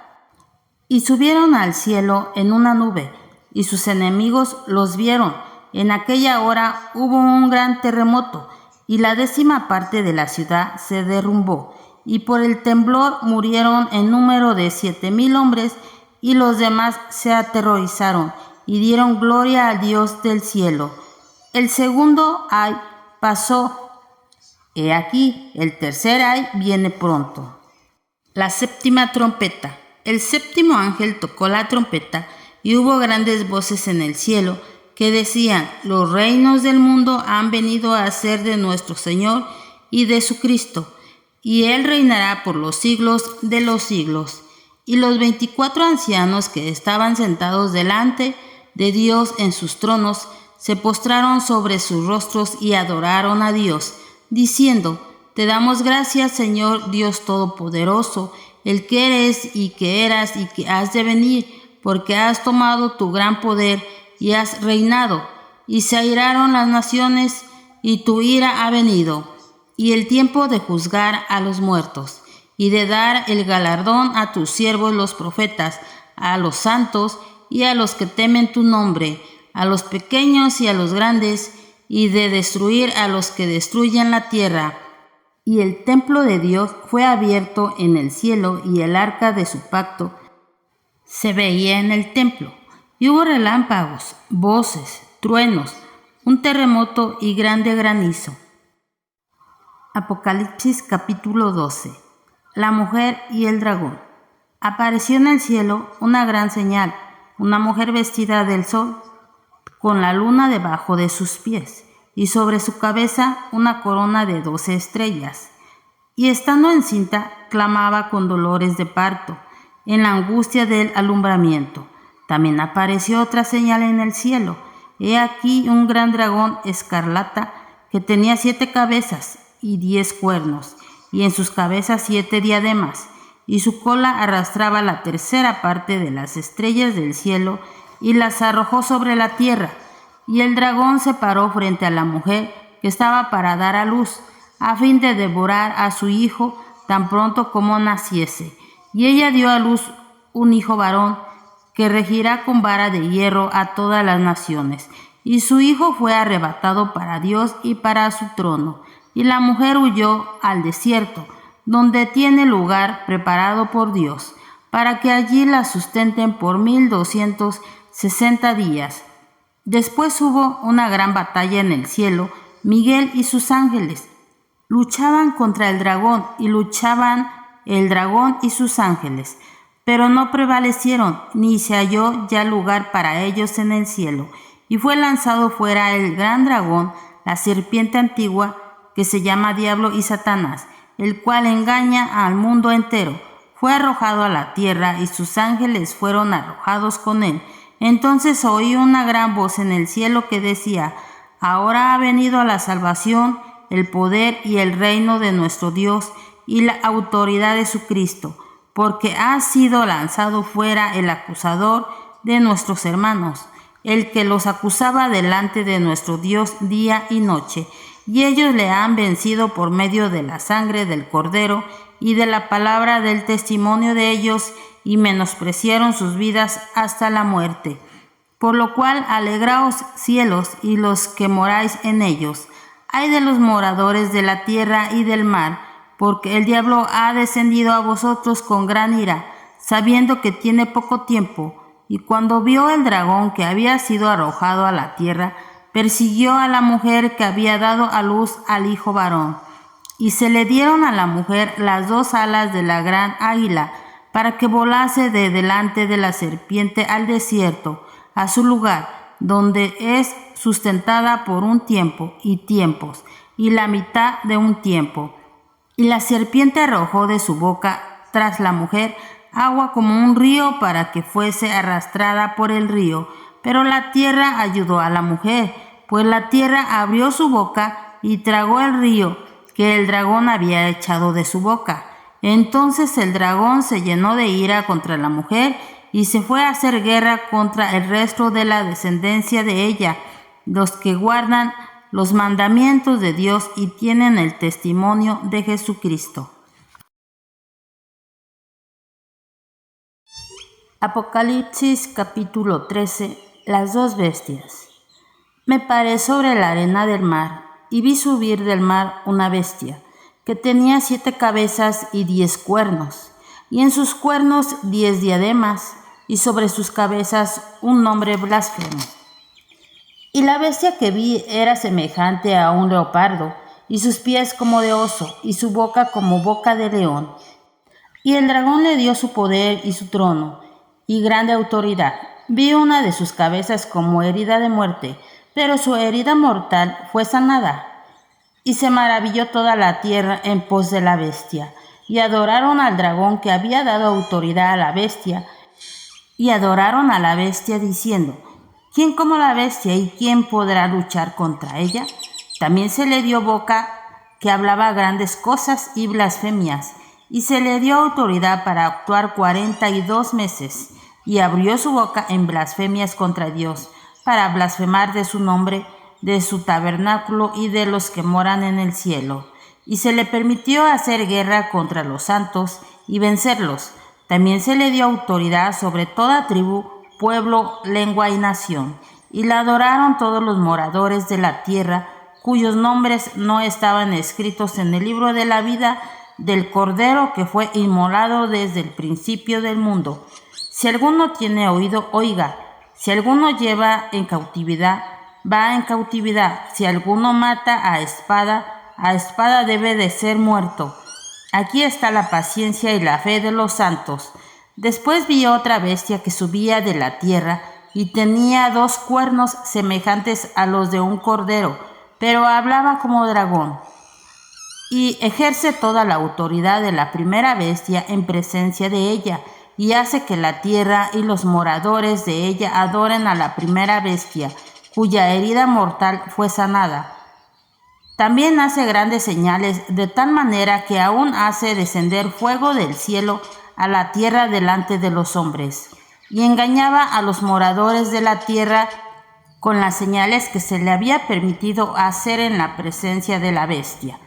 Y subieron al cielo en una nube, y sus enemigos los vieron. En aquella hora hubo un gran terremoto, y la 10ª parte de la ciudad se derrumbó, y por el temblor murieron en número de 7,000 hombres, y los demás se aterrorizaron y dieron gloria al Dios del cielo. El segundo ay pasó. He aquí, el tercer ay viene pronto. La 7ª trompeta. El 7º ángel tocó la trompeta, y hubo grandes voces en el cielo que decían: los reinos del mundo han venido a ser de nuestro Señor y de su Cristo, y Él reinará por los siglos de los siglos. Y los 24 ancianos que estaban sentados delante de Dios en sus tronos se postraron sobre sus rostros y adoraron a Dios, diciendo: Te damos gracias, Señor Dios Todopoderoso, el que eres y que eras y que has de venir, porque has tomado tu gran poder y has reinado, y se airaron las naciones, y tu ira ha venido, y el tiempo de juzgar a los muertos, y de dar el galardón a tus siervos los profetas, a los santos y a los que temen tu nombre, a los pequeños y a los grandes, y de destruir a los que destruyen la tierra. Y el templo de Dios fue abierto en el cielo, y el arca de su pacto se veía en el templo. Y hubo relámpagos, voces, truenos, un terremoto y grande granizo. Apocalipsis capítulo 12. La mujer y el dragón. Apareció en el cielo una gran señal, una mujer vestida del sol, con la luna debajo de sus pies, y sobre su cabeza una corona de 12 estrellas. Y estando encinta, clamaba con dolores de parto, en la angustia del alumbramiento. También apareció otra señal en el cielo. He aquí un gran dragón escarlata que tenía 7 cabezas y 10 cuernos, y en sus cabezas 7 diademas, y su cola arrastraba la 3ª parte de las estrellas del cielo y las arrojó sobre la tierra. Y el dragón se paró frente a la mujer que estaba para dar a luz, a fin de devorar a su hijo tan pronto como naciese. Y ella dio a luz un hijo varón, que regirá con vara de hierro a todas las naciones. Y su hijo fue arrebatado para Dios y para su trono. Y la mujer huyó al desierto, donde tiene lugar preparado por Dios, para que allí la sustenten por 1260 días. Después hubo una gran batalla en el cielo. Miguel y sus ángeles luchaban contra el dragón, y luchaban el dragón y sus ángeles, pero no prevalecieron, ni se halló ya lugar para ellos en el cielo. Y fue lanzado fuera el gran dragón, la serpiente antigua, que se llama Diablo y Satanás, el cual engaña al mundo entero. Fue arrojado a la tierra y sus ángeles fueron arrojados con él. Entonces oí una gran voz en el cielo que decía: ahora ha venido la salvación, el poder y el reino de nuestro Dios y la autoridad de su Cristo, porque ha sido lanzado fuera el acusador de nuestros hermanos, el que los acusaba delante de nuestro Dios día y noche, y ellos le han vencido por medio de la sangre del Cordero y de la palabra del testimonio de ellos, y menospreciaron sus vidas hasta la muerte. Por lo cual, alegraos cielos y los que moráis en ellos. Ay de los moradores de la tierra y del mar, porque el diablo ha descendido a vosotros con gran ira, sabiendo que tiene poco tiempo. Y cuando vio el dragón que había sido arrojado a la tierra, persiguió a la mujer que había dado a luz al hijo varón. Y se le dieron a la mujer las 2 alas de la gran águila, para que volase de delante de la serpiente al desierto, a su lugar, donde es sustentada por un tiempo y tiempos, y la mitad de un tiempo. Y la serpiente arrojó de su boca tras la mujer agua como un río para que fuese arrastrada por el río. Pero la tierra ayudó a la mujer, pues la tierra abrió su boca y tragó el río que el dragón había echado de su boca. Entonces el dragón se llenó de ira contra la mujer y se fue a hacer guerra contra el resto de la descendencia de ella, los que guardan los mandamientos de Dios y tienen el testimonio de Jesucristo. Apocalipsis capítulo 13. Las 2 bestias. Me paré sobre la arena del mar y vi subir del mar una bestia que tenía 7 cabezas y 10 cuernos, y en sus cuernos 10 diademas, y sobre sus cabezas un nombre blasfemo. Y la bestia que vi era semejante a un leopardo, y sus pies como de oso, y su boca como boca de león. Y el dragón le dio su poder y su trono, y grande autoridad. Vi una de sus cabezas como herida de muerte, pero su herida mortal fue sanada. Y se maravilló toda la tierra en pos de la bestia, y adoraron al dragón que había dado autoridad a la bestia, y adoraron a la bestia diciendo: ¿quién como la bestia y quién podrá luchar contra ella? También se le dio boca que hablaba grandes cosas y blasfemias, y se le dio autoridad para actuar 42 meses, y abrió su boca en blasfemias contra Dios, para blasfemar de su nombre, de su tabernáculo y de los que moran en el cielo. Y se le permitió hacer guerra contra los santos y vencerlos. También se le dio autoridad sobre toda tribu, pueblo, lengua y nación. Y la adoraron todos los moradores de la tierra, cuyos nombres no estaban escritos en el libro de la vida del Cordero que fue inmolado desde el principio del mundo. Si alguno tiene oído, oiga. Si alguno lleva en cautividad, va en cautividad. Si alguno mata a espada debe de ser muerto. Aquí está la paciencia y la fe de los santos. Después vi otra bestia que subía de la tierra y tenía 2 cuernos semejantes a los de un cordero, pero hablaba como dragón. Y ejerce toda la autoridad de la primera bestia en presencia de ella, y hace que la tierra y los moradores de ella adoren a la primera bestia, cuya herida mortal fue sanada. También hace grandes señales, de tal manera que aún hace descender fuego del cielo a la tierra delante de los hombres, y engañaba a los moradores de la tierra con las señales que se le había permitido hacer en la presencia de la bestia,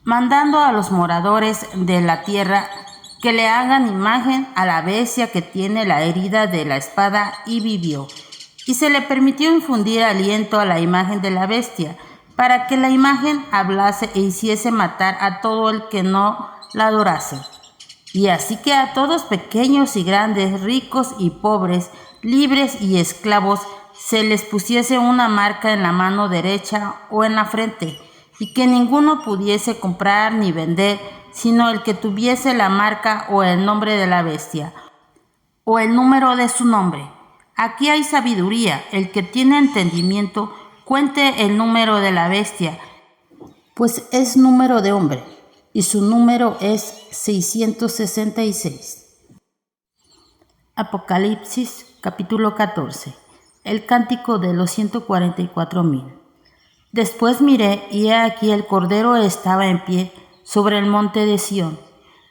mandando a los moradores de la tierra que le hagan imagen a la bestia que tiene la herida de la espada y vivió. Y se le permitió infundir aliento a la imagen de la bestia, para que la imagen hablase e hiciese matar a todo el que no la adorase. Y así que a todos, pequeños y grandes, ricos y pobres, libres y esclavos, se les pusiese una marca en la mano derecha o en la frente, y que ninguno pudiese comprar ni vender, sino el que tuviese la marca o el nombre de la bestia, o el número de su nombre. Aquí hay sabiduría. El que tiene entendimiento, cuente el número de la bestia, pues es número de hombre, y su número es 666. Apocalipsis capítulo 14. El cántico de los 144,000. Después miré, y he aquí el Cordero estaba en pie sobre el monte de Sión,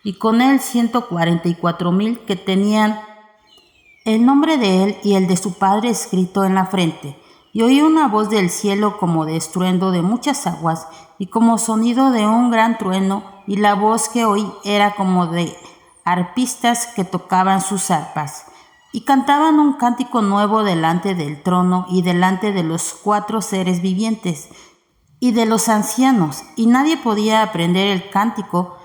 y con él 144,000 que tenían el nombre de él y el de su Padre escrito en la frente. Y oí una voz del cielo como de estruendo de muchas aguas, y como sonido de un gran trueno, y la voz que oí era como de arpistas que tocaban sus arpas, y cantaban un cántico nuevo delante del trono y delante de los 4 seres vivientes y de los ancianos, y nadie podía aprender el cántico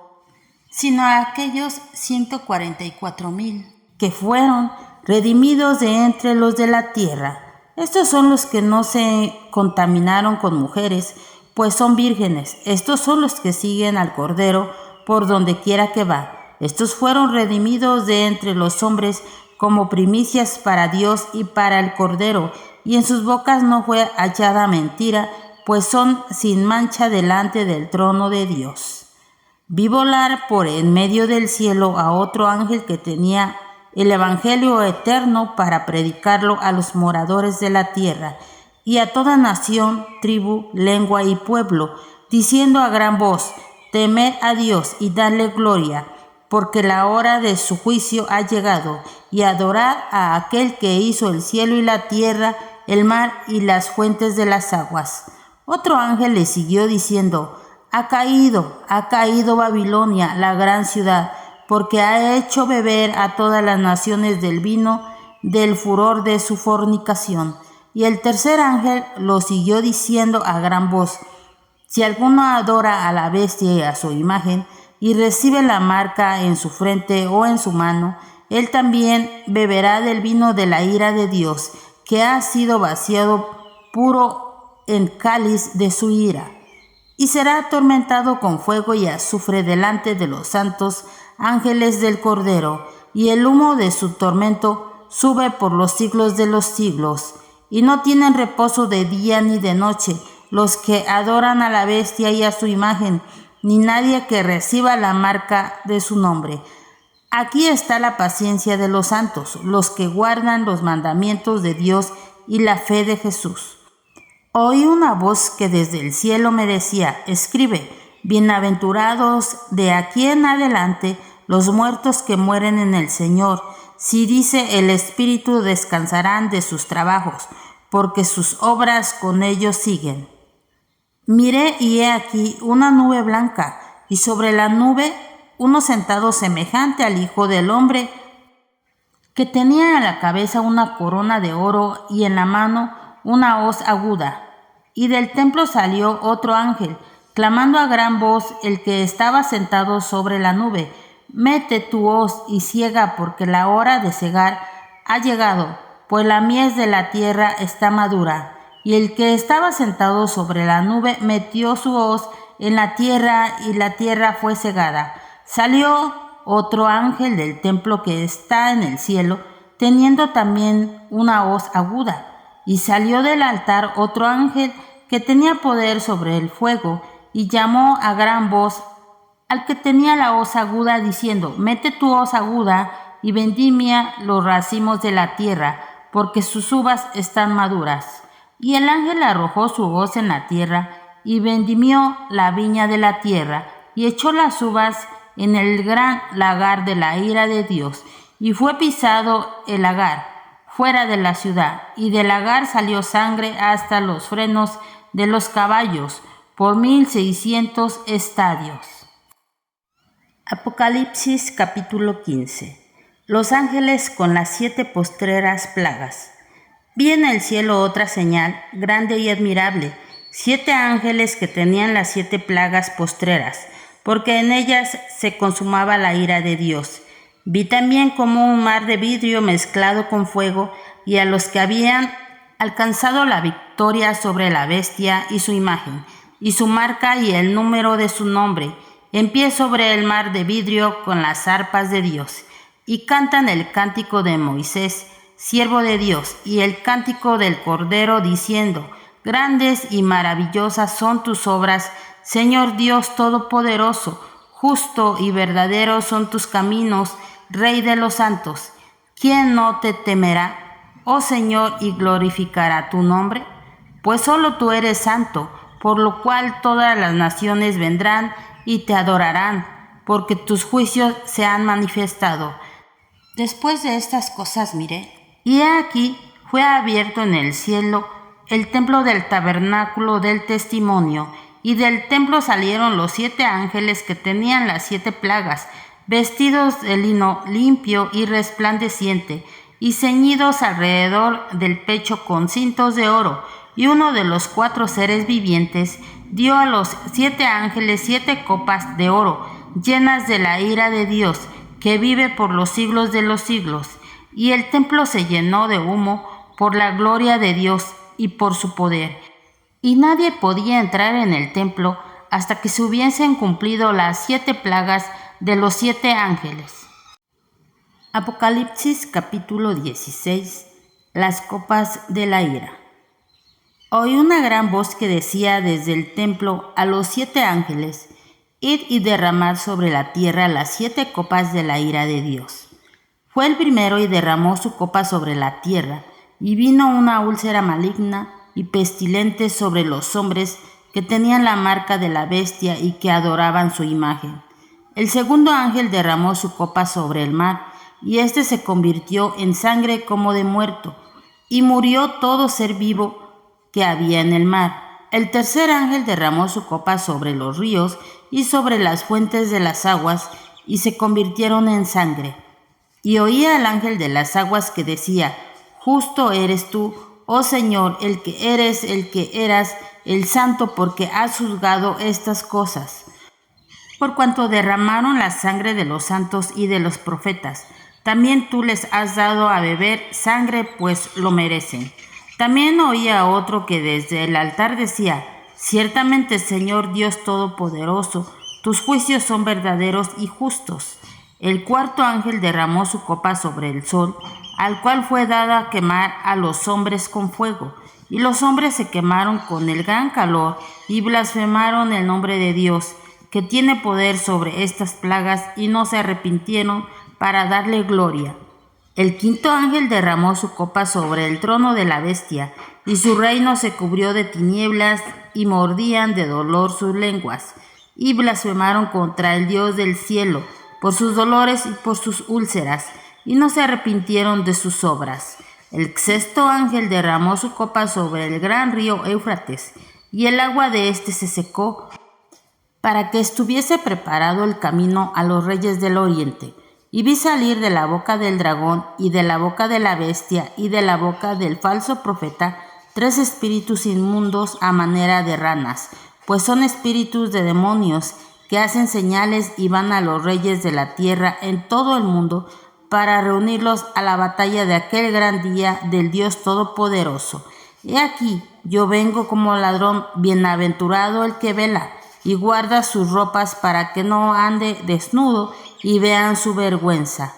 sino a aquellos 144,000 que fueron redimidos de entre los de la tierra. Estos son los que no se contaminaron con mujeres, pues son vírgenes. Estos son los que siguen al Cordero por donde quiera que va. Estos fueron redimidos de entre los hombres como primicias para Dios y para el Cordero, y en sus bocas no fue hallada mentira, pues son sin mancha delante del trono de Dios. Vi volar por en medio del cielo a otro ángel que tenía el evangelio eterno para predicarlo a los moradores de la tierra y a toda nación, tribu, lengua y pueblo, diciendo a gran voz: temed a Dios y dadle gloria, porque la hora de su juicio ha llegado, y adorad a aquel que hizo el cielo y la tierra, el mar y las fuentes de las aguas. Otro ángel le siguió diciendo: ha caído Babilonia, la gran ciudad, porque ha hecho beber a todas las naciones del vino del furor de su fornicación. Y el tercer ángel lo siguió diciendo a gran voz: si alguno adora a la bestia y a su imagen, y recibe la marca en su frente o en su mano, él también beberá del vino de la ira de Dios, que ha sido vaciado puro en cáliz de su ira, y será atormentado con fuego y azufre delante de los santos ángeles del Cordero, y el humo de su tormento sube por los siglos de los siglos. Y no tienen reposo de día ni de noche los que adoran a la bestia y a su imagen, ni nadie que reciba la marca de su nombre. Aquí está la paciencia de los santos, los que guardan los mandamientos de Dios y la fe de Jesús. Oí una voz que desde el cielo me decía: escribe, bienaventurados de aquí en adelante los muertos que mueren en el Señor. Si dice el Espíritu, descansarán de sus trabajos, porque sus obras con ellos siguen. Miré, y he aquí una nube blanca, y sobre la nube uno sentado semejante al Hijo del Hombre, que tenía en la cabeza una corona de oro y en la mano una hoz aguda. Y del templo salió otro ángel, clamando a gran voz el que estaba sentado sobre la nube: mete tu hoz y ciega, porque la hora de cegar ha llegado, pues la mies de la tierra está madura. Y el que estaba sentado sobre la nube metió su hoz en la tierra, y la tierra fue cegada. Salió otro ángel del templo que está en el cielo, teniendo también una hoz aguda. Y salió del altar otro ángel que tenía poder sobre el fuego, y llamó a gran voz al que tenía la hoz aguda, diciendo: mete tu hoz aguda y vendimia los racimos de la tierra, porque sus uvas están maduras. Y el ángel arrojó su hoz en la tierra, y vendimió la viña de la tierra, y echó las uvas en el gran lagar de la ira de Dios, y fue pisado el lagar fuera de la ciudad, y del lagar salió sangre hasta los frenos de los caballos, por 1,600 estadios. Apocalipsis capítulo 15. Los ángeles con las 7 postreras plagas. Vi en el cielo otra señal, grande y admirable, 7 ángeles que tenían las 7 plagas postreras, porque en ellas se consumaba la ira de Dios. Vi también como un mar de vidrio mezclado con fuego, y a los que habían alcanzado la victoria sobre la bestia y su imagen, y su marca y el número de su nombre, en pie sobre el mar de vidrio con las arpas de Dios, y cantan el cántico de Moisés, siervo de Dios, y el cántico del Cordero, diciendo: grandes y maravillosas son tus obras, Señor Dios Todopoderoso. Justo y verdadero son tus caminos, Rey de los santos. ¿Quién no te temerá, oh Señor, y glorificará tu nombre? Pues solo tú eres santo, por lo cual todas las naciones vendrán y te adorarán, porque tus juicios se han manifestado. Después de estas cosas miré, y he aquí fue abierto en el cielo el templo del tabernáculo del testimonio, y del templo salieron los 7 ángeles que tenían las 7 plagas, vestidos de lino limpio y resplandeciente, y ceñidos alrededor del pecho con cintos de oro. Y uno de los 4 seres vivientes dio a los 7 ángeles 7 copas de oro, llenas de la ira de Dios, que vive por los siglos de los siglos. Y el templo se llenó de humo por la gloria de Dios y por su poder. Y nadie podía entrar en el templo hasta que se hubiesen cumplido las 7 plagas de los 7 ángeles. Apocalipsis capítulo 16. Las copas de la ira. Oí una gran voz que decía desde el templo a los 7 ángeles: Id y derramad sobre la tierra las 7 copas de la ira de Dios. Fue el primero y derramó su copa sobre la tierra, y vino una úlcera maligna y pestilente sobre los hombres que tenían la marca de la bestia y que adoraban su imagen. El segundo ángel derramó su copa sobre el mar, y éste se convirtió en sangre como de muerto, y murió todo ser vivo que había en el mar. El tercer ángel derramó su copa sobre los ríos y sobre las fuentes de las aguas, y se convirtieron en sangre. Y oía al ángel de las aguas que decía: Justo eres tú, oh Señor, el que eras, el santo, porque has juzgado estas cosas. Por cuanto derramaron la sangre de los santos y de los profetas, también tú les has dado a beber sangre, pues lo merecen. También oía otro que desde el altar decía: Ciertamente, Señor Dios Todopoderoso, tus juicios son verdaderos y justos. El cuarto ángel derramó su copa sobre el sol, al cual fue dada a quemar a los hombres con fuego. Y los hombres se quemaron con el gran calor y blasfemaron el nombre de Dios, que tiene poder sobre estas plagas, y no se arrepintieron para darle gloria. El quinto ángel derramó su copa sobre el trono de la bestia, y su reino se cubrió de tinieblas, y mordían de dolor sus lenguas, y blasfemaron contra el Dios del cielo, por sus dolores y por sus úlceras, y no se arrepintieron de sus obras. El sexto ángel derramó su copa sobre el gran río Éufrates, y el agua de éste se secó, para que estuviese preparado el camino a los reyes del oriente. Y vi salir de la boca del dragón, y de la boca de la bestia, y de la boca del falso profeta, 3 espíritus inmundos a manera de ranas, pues son espíritus de demonios, que hacen señales y van a los reyes de la tierra en todo el mundo, para reunirlos a la batalla de aquel gran día del Dios Todopoderoso. He aquí, yo vengo como ladrón. Bienaventurado el que vela y guarda sus ropas, para que no ande desnudo y vean su vergüenza.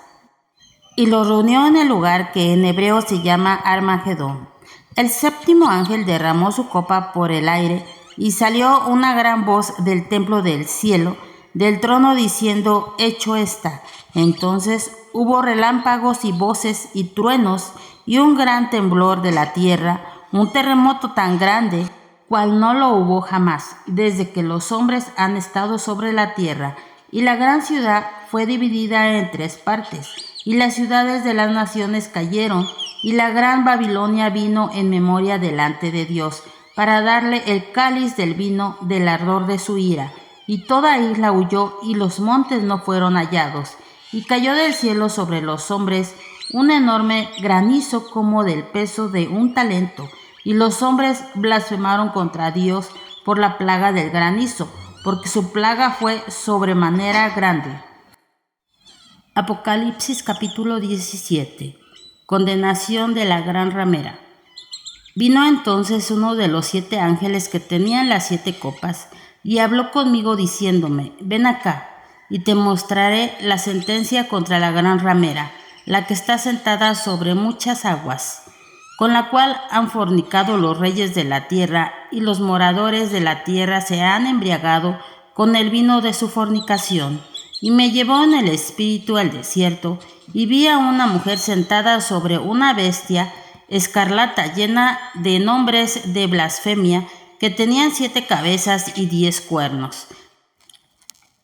Y los reunió en el lugar que en hebreo se llama Armagedón. El séptimo ángel derramó su copa por el aire, y salió una gran voz del templo del cielo, del trono, diciendo: Hecho está. Entonces hubo relámpagos y voces y truenos, y un gran temblor de la tierra, un terremoto tan grande cual no lo hubo jamás, desde que los hombres han estado sobre la tierra. Y la gran ciudad fue dividida en 3 partes, y las ciudades de las naciones cayeron, y la gran Babilonia vino en memoria delante de Dios, para darle el cáliz del vino del ardor de su ira. Y toda isla huyó, y los montes no fueron hallados. Y cayó del cielo sobre los hombres un enorme granizo como del peso de un talento, y los hombres blasfemaron contra Dios por la plaga del granizo, porque su plaga fue sobremanera grande. Apocalipsis capítulo 17. Condenación de la gran ramera. Vino entonces uno de los 7 ángeles que tenían las 7 copas, y habló conmigo diciéndome: Ven acá, y te mostraré la sentencia contra la gran ramera, la que está sentada sobre muchas aguas, con la cual han fornicado los reyes de la tierra, y los moradores de la tierra se han embriagado con el vino de su fornicación. Y me llevó en el espíritu al desierto, y vi a una mujer sentada sobre una bestia escarlata llena de nombres de blasfemia, que tenían 7 cabezas y 10 cuernos.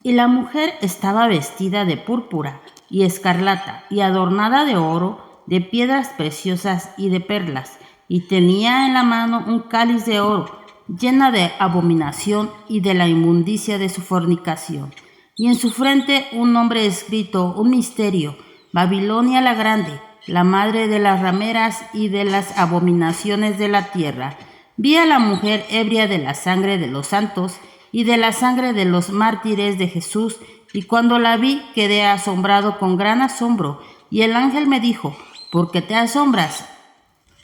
Y la mujer estaba vestida de púrpura y escarlata, y adornada de oro, de piedras preciosas y de perlas, y tenía en la mano un cáliz de oro, llena de abominación y de la inmundicia de su fornicación. Y en su frente un nombre escrito, un misterio: Babilonia la Grande, la madre de las rameras y de las abominaciones de la tierra. Vi a la mujer ebria de la sangre de los santos y de la sangre de los mártires de Jesús, y cuando la vi quedé asombrado con gran asombro. Y el ángel me dijo: ¿por qué te asombras?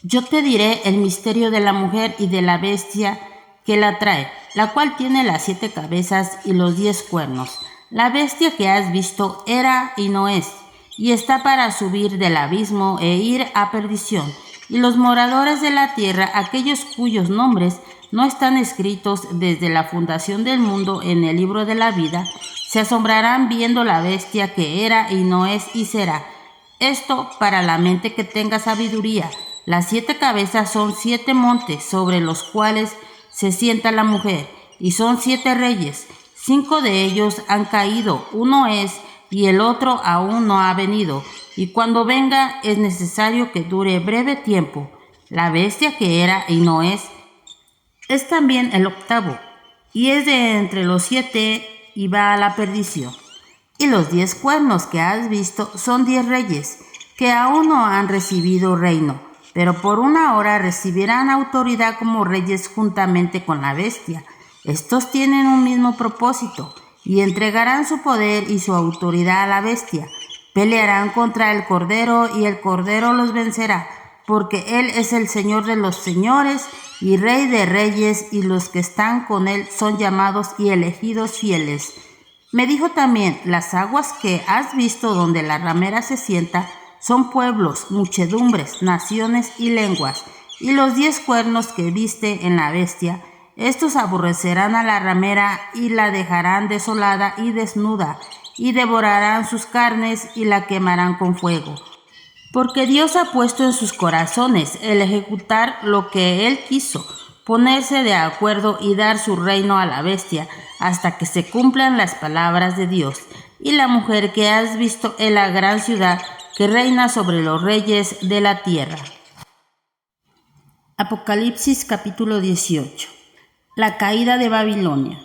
Yo te diré el misterio de la mujer y de la bestia que la trae, la cual tiene las 7 cabezas y los 10 cuernos. La bestia que has visto era y no es, y está para subir del abismo e ir a perdición. Y los moradores de la tierra, aquellos cuyos nombres no están escritos desde la fundación del mundo en el libro de la vida, se asombrarán viendo la bestia que era y no es y será. Esto para la mente que tenga sabiduría. Las 7 cabezas son 7 montes sobre los cuales se sienta la mujer, y son 7 reyes. 5 de ellos han caído, uno es, y el otro aún no ha venido, y cuando venga es necesario que dure breve tiempo. La bestia que era y no es también el octavo, y es de entre los 7 y va a la perdición. Y los 10 cuernos que has visto son 10 reyes, que aún no han recibido reino, pero por una hora recibirán autoridad como reyes juntamente con la bestia. Estos tienen un mismo propósito, y entregarán su poder y su autoridad a la bestia. Pelearán contra el Cordero, y el Cordero los vencerá, porque Él es el Señor de los señores y Rey de reyes, y los que están con Él son llamados y elegidos fieles. Me dijo también: las aguas que has visto donde la ramera se sienta son pueblos, muchedumbres, naciones y lenguas. Y los 10 cuernos que viste en la bestia, estos aborrecerán a la ramera y la dejarán desolada y desnuda, y devorarán sus carnes y la quemarán con fuego. Porque Dios ha puesto en sus corazones el ejecutar lo que Él quiso, ponerse de acuerdo y dar su reino a la bestia, hasta que se cumplan las palabras de Dios. Y la mujer que has visto es la gran ciudad que reina sobre los reyes de la tierra. Apocalipsis capítulo 18. La caída de Babilonia.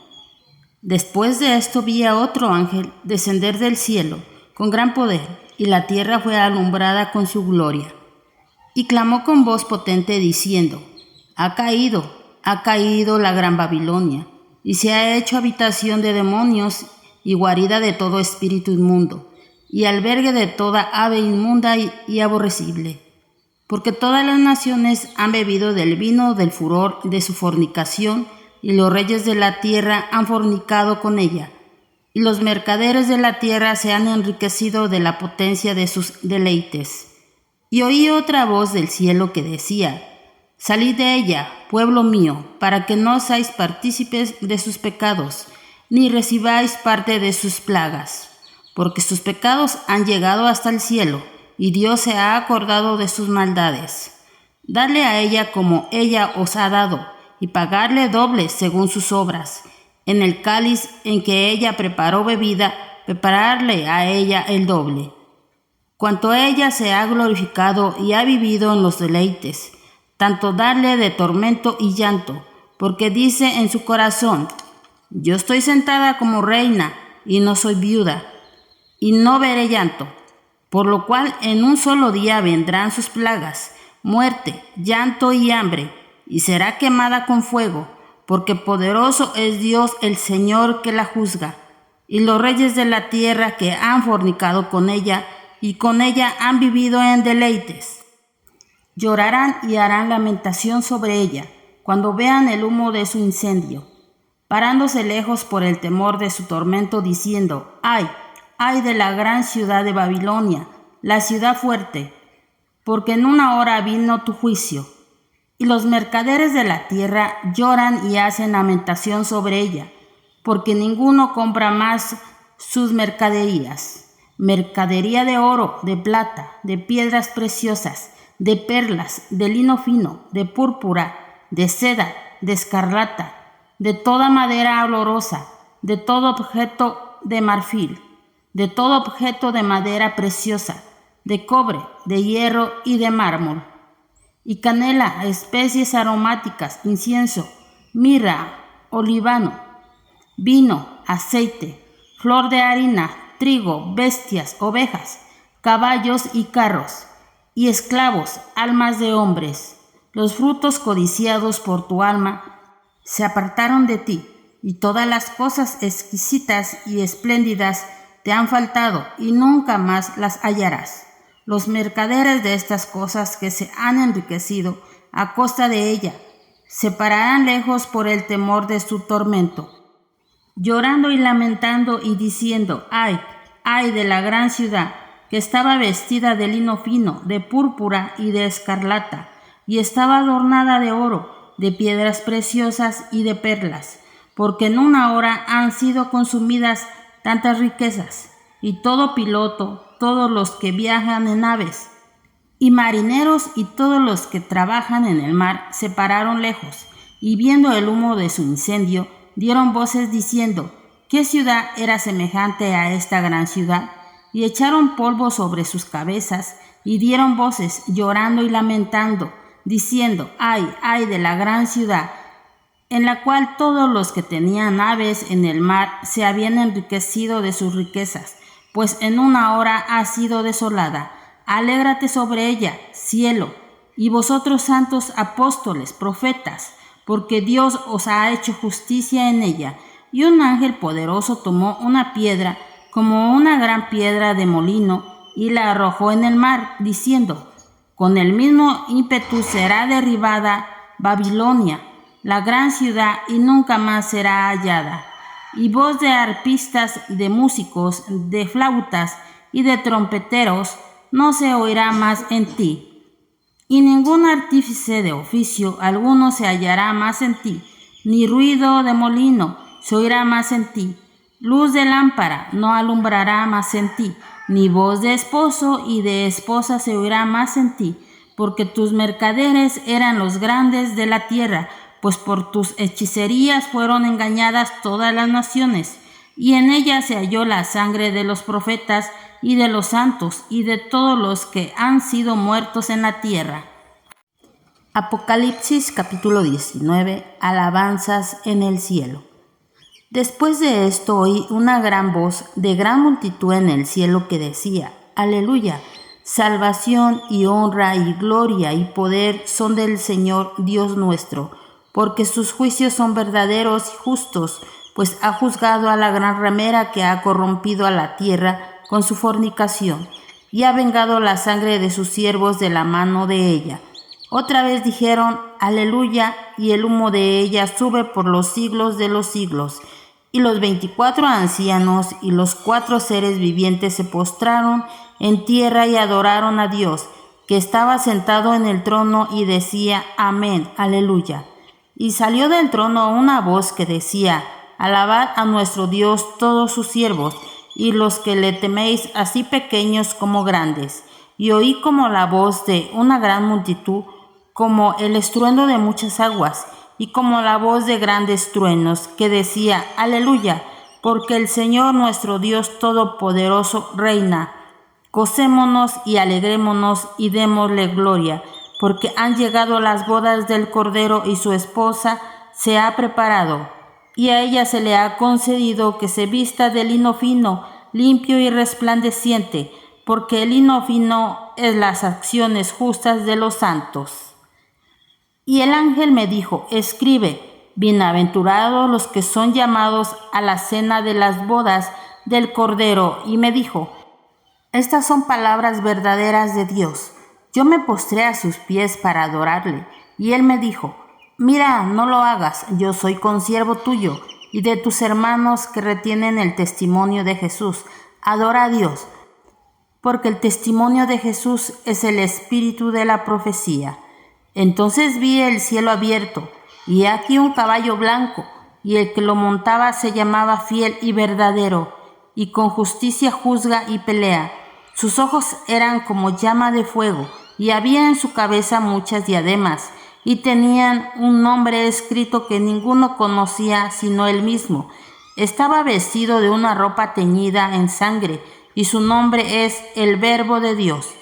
Después de esto vi a otro ángel descender del cielo con gran poder, y la tierra fue alumbrada con su gloria. Y clamó con voz potente diciendo: ha caído la gran Babilonia, y se ha hecho habitación de demonios y guarida de todo espíritu inmundo, y albergue de toda ave inmunda y aborrecible. Porque todas las naciones han bebido del vino del furor de su fornicación, y los reyes de la tierra han fornicado con ella, y los mercaderes de la tierra se han enriquecido de la potencia de sus deleites. Y oí otra voz del cielo que decía: salid de ella, pueblo mío, para que no seáis partícipes de sus pecados, ni recibáis parte de sus plagas, porque sus pecados han llegado hasta el cielo, y Dios se ha acordado de sus maldades. Dadle a ella como ella os ha dado, y pagarle doble según sus obras. En el cáliz en que ella preparó bebida, prepararle a ella el doble. Cuanto ella se ha glorificado y ha vivido en los deleites, tanto darle de tormento y llanto, porque dice en su corazón: yo estoy sentada como reina y no soy viuda, y no veré llanto. Por lo cual en un solo día vendrán sus plagas, muerte, llanto y hambre, y será quemada con fuego, porque poderoso es Dios el Señor que la juzga. Y los reyes de la tierra que han fornicado con ella, y con ella han vivido en deleites, llorarán y harán lamentación sobre ella, cuando vean el humo de su incendio, parándose lejos por el temor de su tormento, diciendo: ¡ay! ¡Ay de la gran ciudad de Babilonia, la ciudad fuerte! Porque en una hora vino tu juicio. Y los mercaderes de la tierra lloran y hacen lamentación sobre ella, porque ninguno compra más sus mercaderías. Mercadería de oro, de plata, de piedras preciosas, de perlas, de lino fino, de púrpura, de seda, de escarlata, de toda madera olorosa, de todo objeto de marfil, de todo objeto de madera preciosa, de cobre, de hierro y de mármol, y canela, especies aromáticas, incienso, mirra, olivano, vino, aceite, flor de harina, trigo, bestias, ovejas, caballos y carros, y esclavos, almas de hombres. Los frutos codiciados por tu alma se apartaron de ti, y todas las cosas exquisitas y espléndidas te han faltado, y nunca más las hallarás. Los mercaderes de estas cosas que se han enriquecido a costa de ella, se pararán lejos por el temor de su tormento, llorando y lamentando y diciendo: ¡ay, ay de la gran ciudad, que estaba vestida de lino fino, de púrpura y de escarlata, y estaba adornada de oro, de piedras preciosas y de perlas! Porque en una hora han sido consumidas tantas riquezas, y todo piloto, todos los que viajan en naves, y marineros y todos los que trabajan en el mar se pararon lejos, y viendo el humo de su incendio, dieron voces diciendo: ¿qué ciudad era semejante a esta gran ciudad? Y echaron polvo sobre sus cabezas, y dieron voces llorando y lamentando, diciendo: ¡ay, ay de la gran ciudad, en la cual todos los que tenían naves en el mar se habían enriquecido de sus riquezas! Pues en una hora ha sido desolada. Alégrate sobre ella, cielo, y vosotros santos apóstoles, profetas, porque Dios os ha hecho justicia en ella. Y un ángel poderoso tomó una piedra, como una gran piedra de molino, y la arrojó en el mar, diciendo: con el mismo ímpetu será derribada Babilonia, la gran ciudad, y nunca más será hallada. Y voz de arpistas, de músicos, de flautas y de trompeteros no se oirá más en ti, y ningún artífice de oficio alguno se hallará más en ti, ni ruido de molino se oirá más en ti, luz de lámpara no alumbrará más en ti, ni voz de esposo y de esposa se oirá más en ti, porque tus mercaderes eran los grandes de la tierra, pues por tus hechicerías fueron engañadas todas las naciones, y en ella se halló la sangre de los profetas y de los santos y de todos los que han sido muertos en la tierra. Apocalipsis capítulo 19. Alabanzas en el cielo. Después de esto oí una gran voz de gran multitud en el cielo que decía: Aleluya, salvación y honra y gloria y poder son del Señor Dios nuestro, porque sus juicios son verdaderos y justos, pues ha juzgado a la gran ramera que ha corrompido a la tierra con su fornicación, y ha vengado la sangre de sus siervos de la mano de ella. Otra vez dijeron: Aleluya, y el humo de ella sube por los siglos de los siglos. Y los 24 ancianos y los 4 seres vivientes se postraron en tierra y adoraron a Dios, que estaba sentado en el trono, y decía: Amén, aleluya. Y salió del trono una voz que decía: Alabad a nuestro Dios todos sus siervos, y los que le teméis, así pequeños como grandes. Y oí como la voz de una gran multitud, como el estruendo de muchas aguas, y como la voz de grandes truenos, que decía: Aleluya, porque el Señor nuestro Dios Todopoderoso reina. Gocémonos y alegrémonos y démosle gloria, porque han llegado las bodas del Cordero y su esposa se ha preparado. Y a ella se le ha concedido que se vista de lino fino, limpio y resplandeciente, porque el lino fino es las acciones justas de los santos. Y el ángel me dijo: Escribe: bienaventurados los que son llamados a la cena de las bodas del Cordero. Y me dijo: Estas son palabras verdaderas de Dios. Yo me postré a sus pies para adorarle, y él me dijo: Mira, no lo hagas, yo soy consiervo tuyo y de tus hermanos que retienen el testimonio de Jesús. Adora a Dios, porque el testimonio de Jesús es el espíritu de la profecía. Entonces vi el cielo abierto, y aquí un caballo blanco, y el que lo montaba se llamaba Fiel y Verdadero, y con justicia juzga y pelea. Sus ojos eran como llama de fuego, y había en su cabeza muchas diademas, y tenían un nombre escrito que ninguno conocía sino él mismo. Estaba vestido de una ropa teñida en sangre, y su nombre es el Verbo de Dios.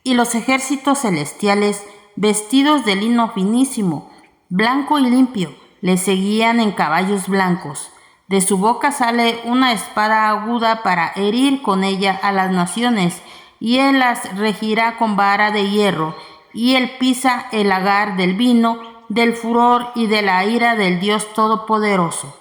Y los ejércitos celestiales, vestidos de lino finísimo, blanco y limpio, le seguían en caballos blancos. De su boca sale una espada aguda para herir con ella a las naciones, y él las regirá con vara de hierro, y él pisa el lagar del vino, del furor y de la ira del Dios Todopoderoso.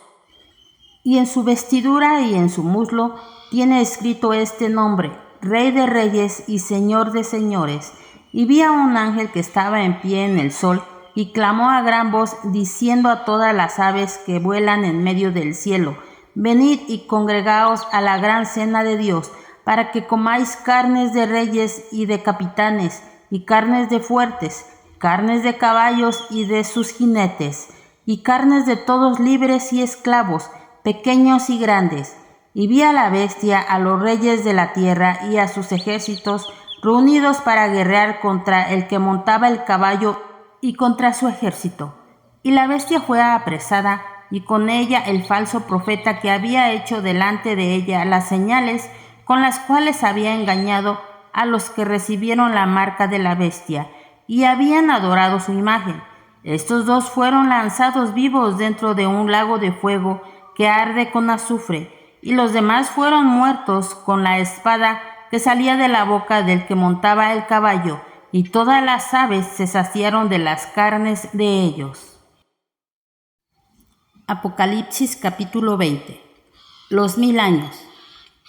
Y en su vestidura y en su muslo tiene escrito este nombre: Rey de Reyes y Señor de Señores. Y vi a un ángel que estaba en pie en el sol, y clamó a gran voz, diciendo a todas las aves que vuelan en medio del cielo: Venid y congregaos a la gran cena de Dios, para que comáis carnes de reyes y de capitanes, y carnes de fuertes, carnes de caballos y de sus jinetes, y carnes de todos libres y esclavos, pequeños y grandes. Y vi a la bestia, a los reyes de la tierra y a sus ejércitos, reunidos para guerrear contra el que montaba el caballo y contra su ejército. Y la bestia fue apresada, y con ella el falso profeta que había hecho delante de ella las señales con las cuales había engañado a los que recibieron la marca de la bestia y habían adorado su imagen. Estos dos fueron lanzados vivos dentro de un lago de fuego que arde con azufre, y los demás fueron muertos con la espada que salía de la boca del que montaba el caballo, y todas las aves se saciaron de las carnes de ellos. Apocalipsis capítulo 20. Los 1000 años.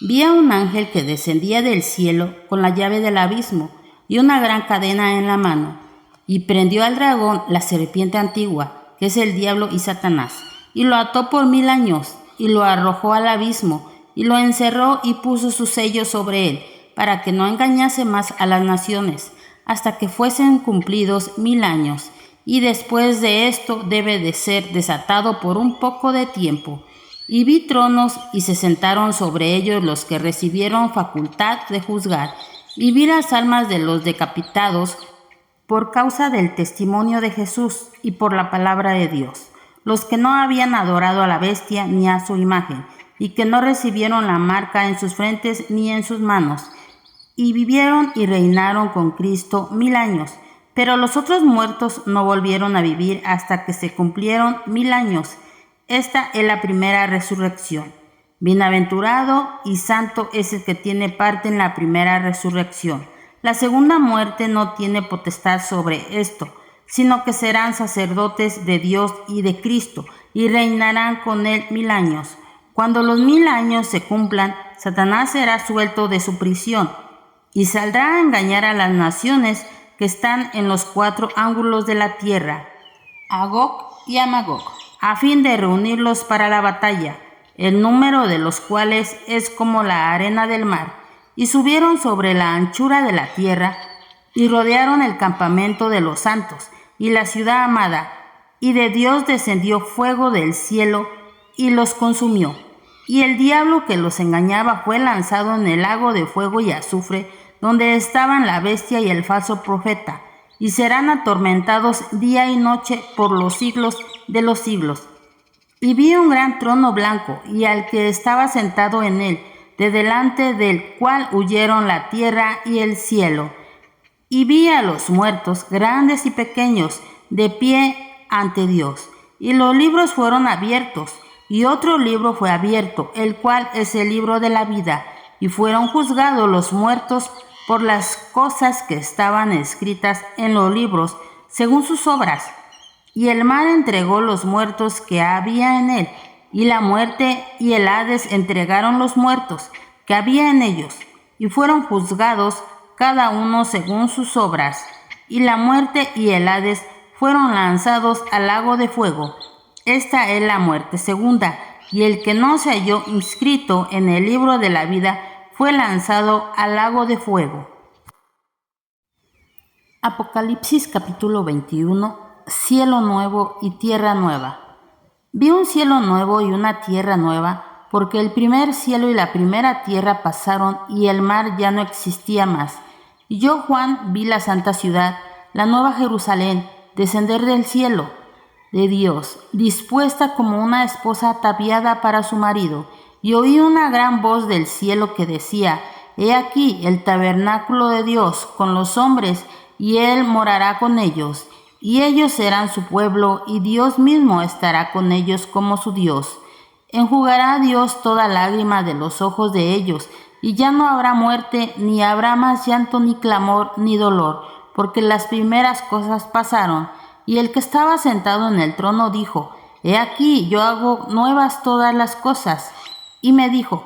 Vi a un ángel que descendía del cielo con la llave del abismo y una gran cadena en la mano, y prendió al dragón, la serpiente antigua, que es el diablo y Satanás, y lo ató por 1000 años, y lo arrojó al abismo, y lo encerró y puso su sello sobre él, para que no engañase más a las naciones, hasta que fuesen cumplidos 1000 años, y después de esto debe de ser desatado por un poco de tiempo. Y vi tronos, y se sentaron sobre ellos los que recibieron facultad de juzgar, y vi las almas de los decapitados por causa del testimonio de Jesús y por la palabra de Dios, los que no habían adorado a la bestia ni a su imagen, y que no recibieron la marca en sus frentes ni en sus manos, y vivieron y reinaron con Cristo 1000 años. Pero los otros muertos no volvieron a vivir hasta que se cumplieron 1000 años. Esta es la primera resurrección. Bienaventurado y santo es el que tiene parte en la primera resurrección. La segunda muerte no tiene potestad sobre esto, sino que serán sacerdotes de Dios y de Cristo, y reinarán con él 1000 años. Cuando los 1000 años se cumplan, Satanás será suelto de su prisión, y saldrá a engañar a las naciones que están en los 4 ángulos de la tierra, a Gog y a Magog, a fin de reunirlos para la batalla, el número de los cuales es como la arena del mar. Y subieron sobre la anchura de la tierra, y rodearon el campamento de los santos, y la ciudad amada, y de Dios descendió fuego del cielo, y los consumió. Y el diablo que los engañaba fue lanzado en el lago de fuego y azufre, donde estaban la bestia y el falso profeta, y serán atormentados día y noche por los siglos de los siglos. Y vi un gran trono blanco, y al que estaba sentado en él, de delante del cual huyeron la tierra y el cielo. Y vi a los muertos, grandes y pequeños, de pie ante Dios. Y los libros fueron abiertos, y otro libro fue abierto, el cual es el libro de la vida. Y fueron juzgados los muertos por las cosas que estaban escritas en los libros, según sus obras. Y el mar entregó los muertos que había en él, y la muerte y el Hades entregaron los muertos que había en ellos, y fueron juzgados cada uno según sus obras. Y la muerte y el Hades fueron lanzados al lago de fuego. Esta es la muerte segunda, y el que no se halló inscrito en el libro de la vida fue lanzado al lago de fuego. Apocalipsis capítulo 21. Cielo nuevo y tierra nueva. Vi un cielo nuevo y una tierra nueva, porque el primer cielo y la primera tierra pasaron y el mar ya no existía más. Y yo, Juan, vi la santa ciudad, la nueva Jerusalén, descender del cielo de Dios, dispuesta como una esposa ataviada para su marido. Y oí una gran voz del cielo que decía: He aquí el tabernáculo de Dios con los hombres, y Él morará con ellos. Y ellos serán su pueblo, y Dios mismo estará con ellos como su Dios. Enjugará a Dios toda lágrima de los ojos de ellos, y ya no habrá muerte, ni habrá más llanto, ni clamor, ni dolor, porque las primeras cosas pasaron. Y el que estaba sentado en el trono dijo: He aquí, yo hago nuevas todas las cosas. Y me dijo: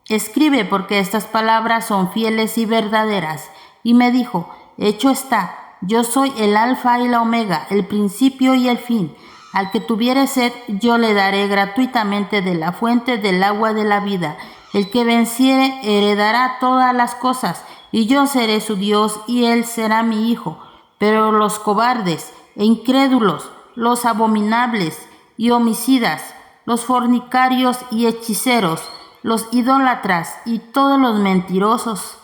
Escribe, porque estas palabras son fieles y verdaderas. Y me dijo: Hecho está. Yo soy el Alfa y la Omega, el principio y el fin. Al que tuviere sed, yo le daré gratuitamente de la fuente del agua de la vida. El que venciere heredará todas las cosas, y yo seré su Dios, y él será mi hijo. Pero los cobardes e incrédulos, los abominables y homicidas, los fornicarios y hechiceros, los idólatras y todos los mentirosos,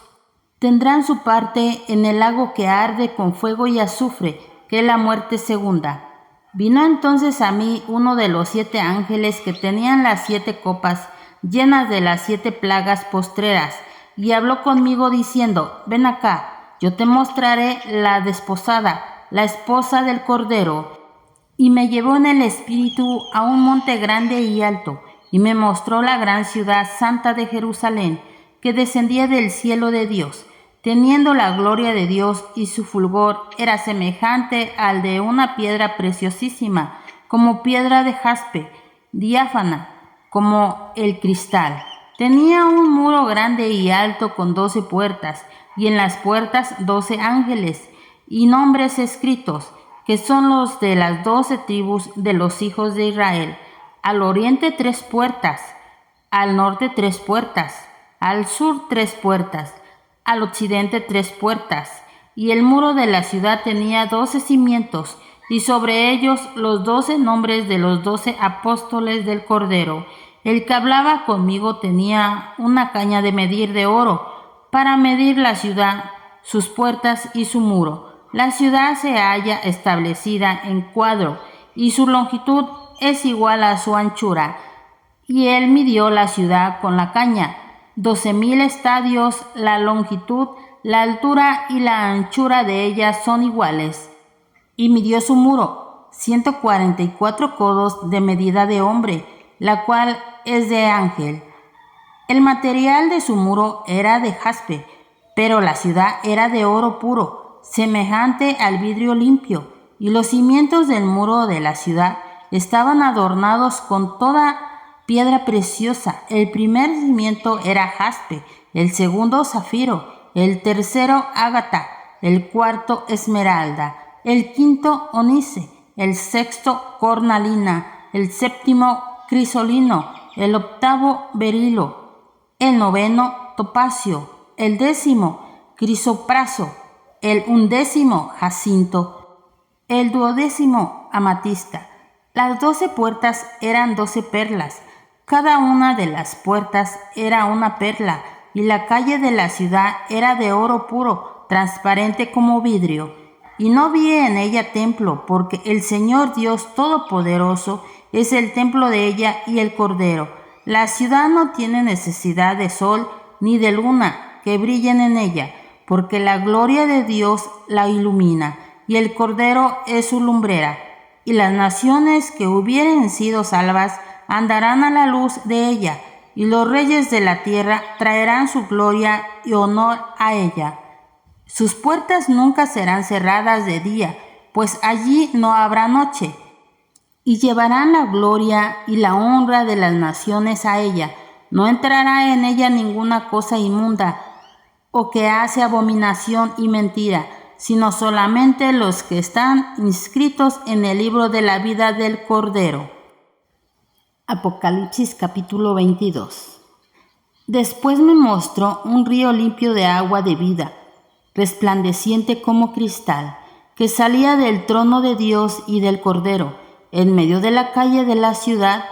tendrán su parte en el lago que arde con fuego y azufre, que es la muerte segunda. Vino entonces a mí uno de los 7 ángeles que tenían las 7 copas llenas de las 7 plagas postreras, y habló conmigo diciendo: Ven acá, yo te mostraré la desposada, la esposa del Cordero. Y me llevó en el espíritu a un monte grande y alto, y me mostró la gran ciudad santa de Jerusalén, que descendía del cielo de Dios, teniendo la gloria de Dios, y su fulgor era semejante al de una piedra preciosísima, como piedra de jaspe, diáfana, como el cristal. Tenía un muro grande y alto con 12 puertas, y en las puertas 12 ángeles, y nombres escritos, que son los de las 12 tribus de los hijos de Israel. Al oriente 3 puertas, al norte 3 puertas, al sur 3 puertas, al occidente 3 puertas. Y el muro de la ciudad tenía 12 cimientos, y sobre ellos los 12 nombres de los 12 apóstoles del Cordero. El que hablaba conmigo tenía una caña de medir de oro, para medir la ciudad, sus puertas y su muro. La ciudad se halla establecida en cuadro, y su longitud es igual a su anchura. Y él midió la ciudad con la caña, 12,000 estadios, la longitud, la altura y la anchura de ella son iguales. Y midió su muro, 144 codos de medida de hombre, la cual es de ángel. El material de su muro era de jaspe, pero la ciudad era de oro puro, semejante al vidrio limpio, y los cimientos del muro de la ciudad estaban adornados con toda piedra preciosa. El primer cimiento era jaspe, el segundo zafiro, el tercero ágata, el cuarto esmeralda, el quinto onice, el sexto cornalina, el séptimo crisolino, el octavo berilo, el noveno topacio, el 10º crisopraso, el 11º jacinto, el 12º amatista. Las 12 puertas eran 12 perlas, cada una de las puertas era una perla, y la calle de la ciudad era de oro puro, transparente como vidrio. Y no vi en ella templo, porque el Señor Dios Todopoderoso es el templo de ella y el Cordero. La ciudad no tiene necesidad de sol ni de luna que brillen en ella, porque la gloria de Dios la ilumina, y el Cordero es su lumbrera. Y las naciones que hubieren sido salvas andarán a la luz de ella, y los reyes de la tierra traerán su gloria y honor a ella. Sus puertas nunca serán cerradas de día, pues allí no habrá noche. Y llevarán la gloria y la honra de las naciones a ella. No entrará en ella ninguna cosa inmunda, o que hace abominación y mentira, sino solamente los que están inscritos en el libro de la vida del Cordero. Apocalipsis capítulo 22. Después me mostró un río limpio de agua de vida, resplandeciente como cristal, que salía del trono de Dios y del Cordero, En medio de la calle de la ciudad,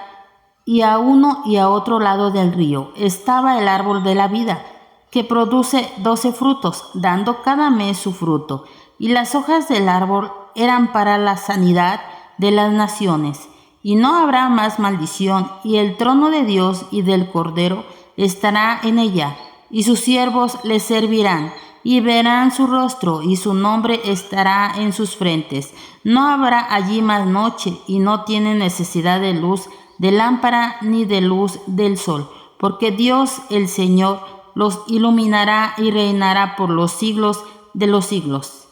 y a uno y a otro lado del río, estaba el árbol de la vida, que produce 12 frutos, dando cada mes su fruto, y las hojas del árbol eran para la sanidad de las naciones. Y no habrá más maldición, y el trono de Dios y del Cordero estará en ella, y sus siervos le servirán, y verán su rostro, y su nombre estará en sus frentes. No habrá allí más noche, y no tienen necesidad de luz de lámpara ni de luz del sol, porque Dios el Señor los iluminará y reinará por los siglos de los siglos.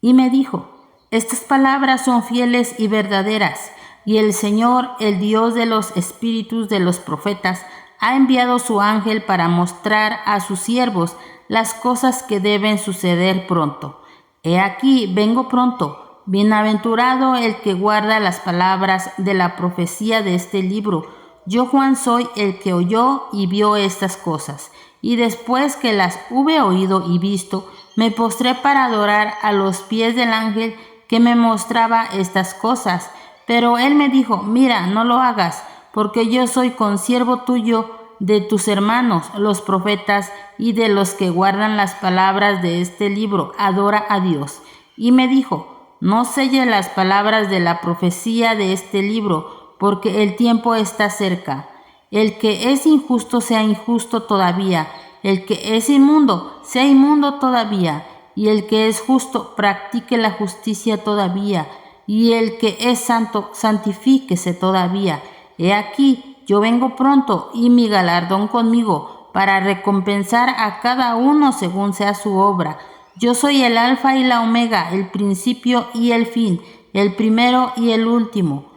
Y me dijo: estas palabras son fieles y verdaderas, y el Señor, el Dios de los espíritus de los profetas, ha enviado su ángel para mostrar a sus siervos las cosas que deben suceder pronto. He aquí, vengo pronto. Bienaventurado el que guarda las palabras de la profecía de este libro. Yo, Juan, soy el que oyó y vio estas cosas, y después que las hube oído y visto, me postré para adorar a los pies del ángel que me mostraba estas cosas. Pero él me dijo: mira, no lo hagas, porque yo soy consiervo tuyo, de tus hermanos, los profetas, y de los que guardan las palabras de este libro. Adora a Dios. Y me dijo: no selles las palabras de la profecía de este libro, porque el tiempo está cerca. El que es injusto sea injusto todavía, el que es inmundo sea inmundo todavía, y el que es justo practique la justicia todavía, y el que es santo santifíquese todavía. He aquí, yo vengo pronto, y mi galardón conmigo, para recompensar a cada uno según sea su obra. Yo soy el Alfa y la Omega, el principio y el fin, el primero y el último.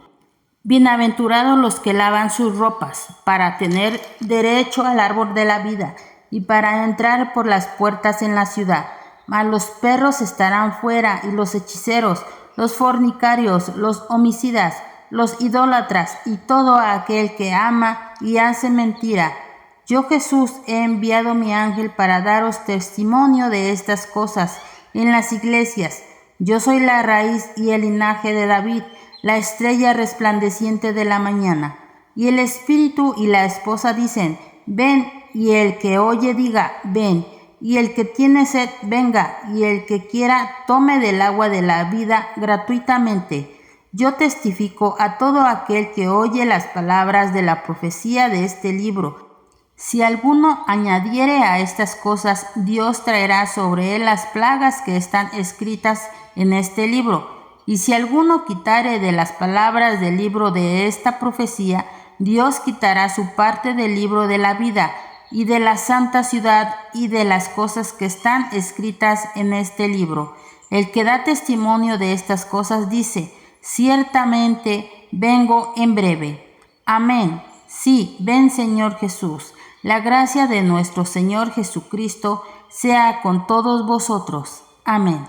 Bienaventurados los que lavan sus ropas, para tener derecho al árbol de la vida, y para entrar por las puertas en la ciudad. Mas los perros estarán fuera, y los hechiceros, los fornicarios, los homicidas, los idólatras, y todo aquel que ama y hace mentira. Yo, Jesús, he enviado mi ángel para daros testimonio de estas cosas en las iglesias. Yo soy la raíz y el linaje de David, la estrella resplandeciente de la mañana. Y el espíritu y la esposa dicen: ven, y el que oye diga: ven, y el que tiene sed venga, y el que quiera tome del agua de la vida gratuitamente. Yo testifico a todo aquel que oye las palabras de la profecía de este libro. Si alguno añadiere a estas cosas, Dios traerá sobre él las plagas que están escritas en este libro. Y si alguno quitare de las palabras del libro de esta profecía, Dios quitará su parte del libro de la vida, y de la santa ciudad, y de las cosas que están escritas en este libro. El que da testimonio de estas cosas dice: ciertamente vengo en breve. Amén. Sí, ven, Señor Jesús. La gracia de nuestro Señor Jesucristo sea con todos vosotros. Amén.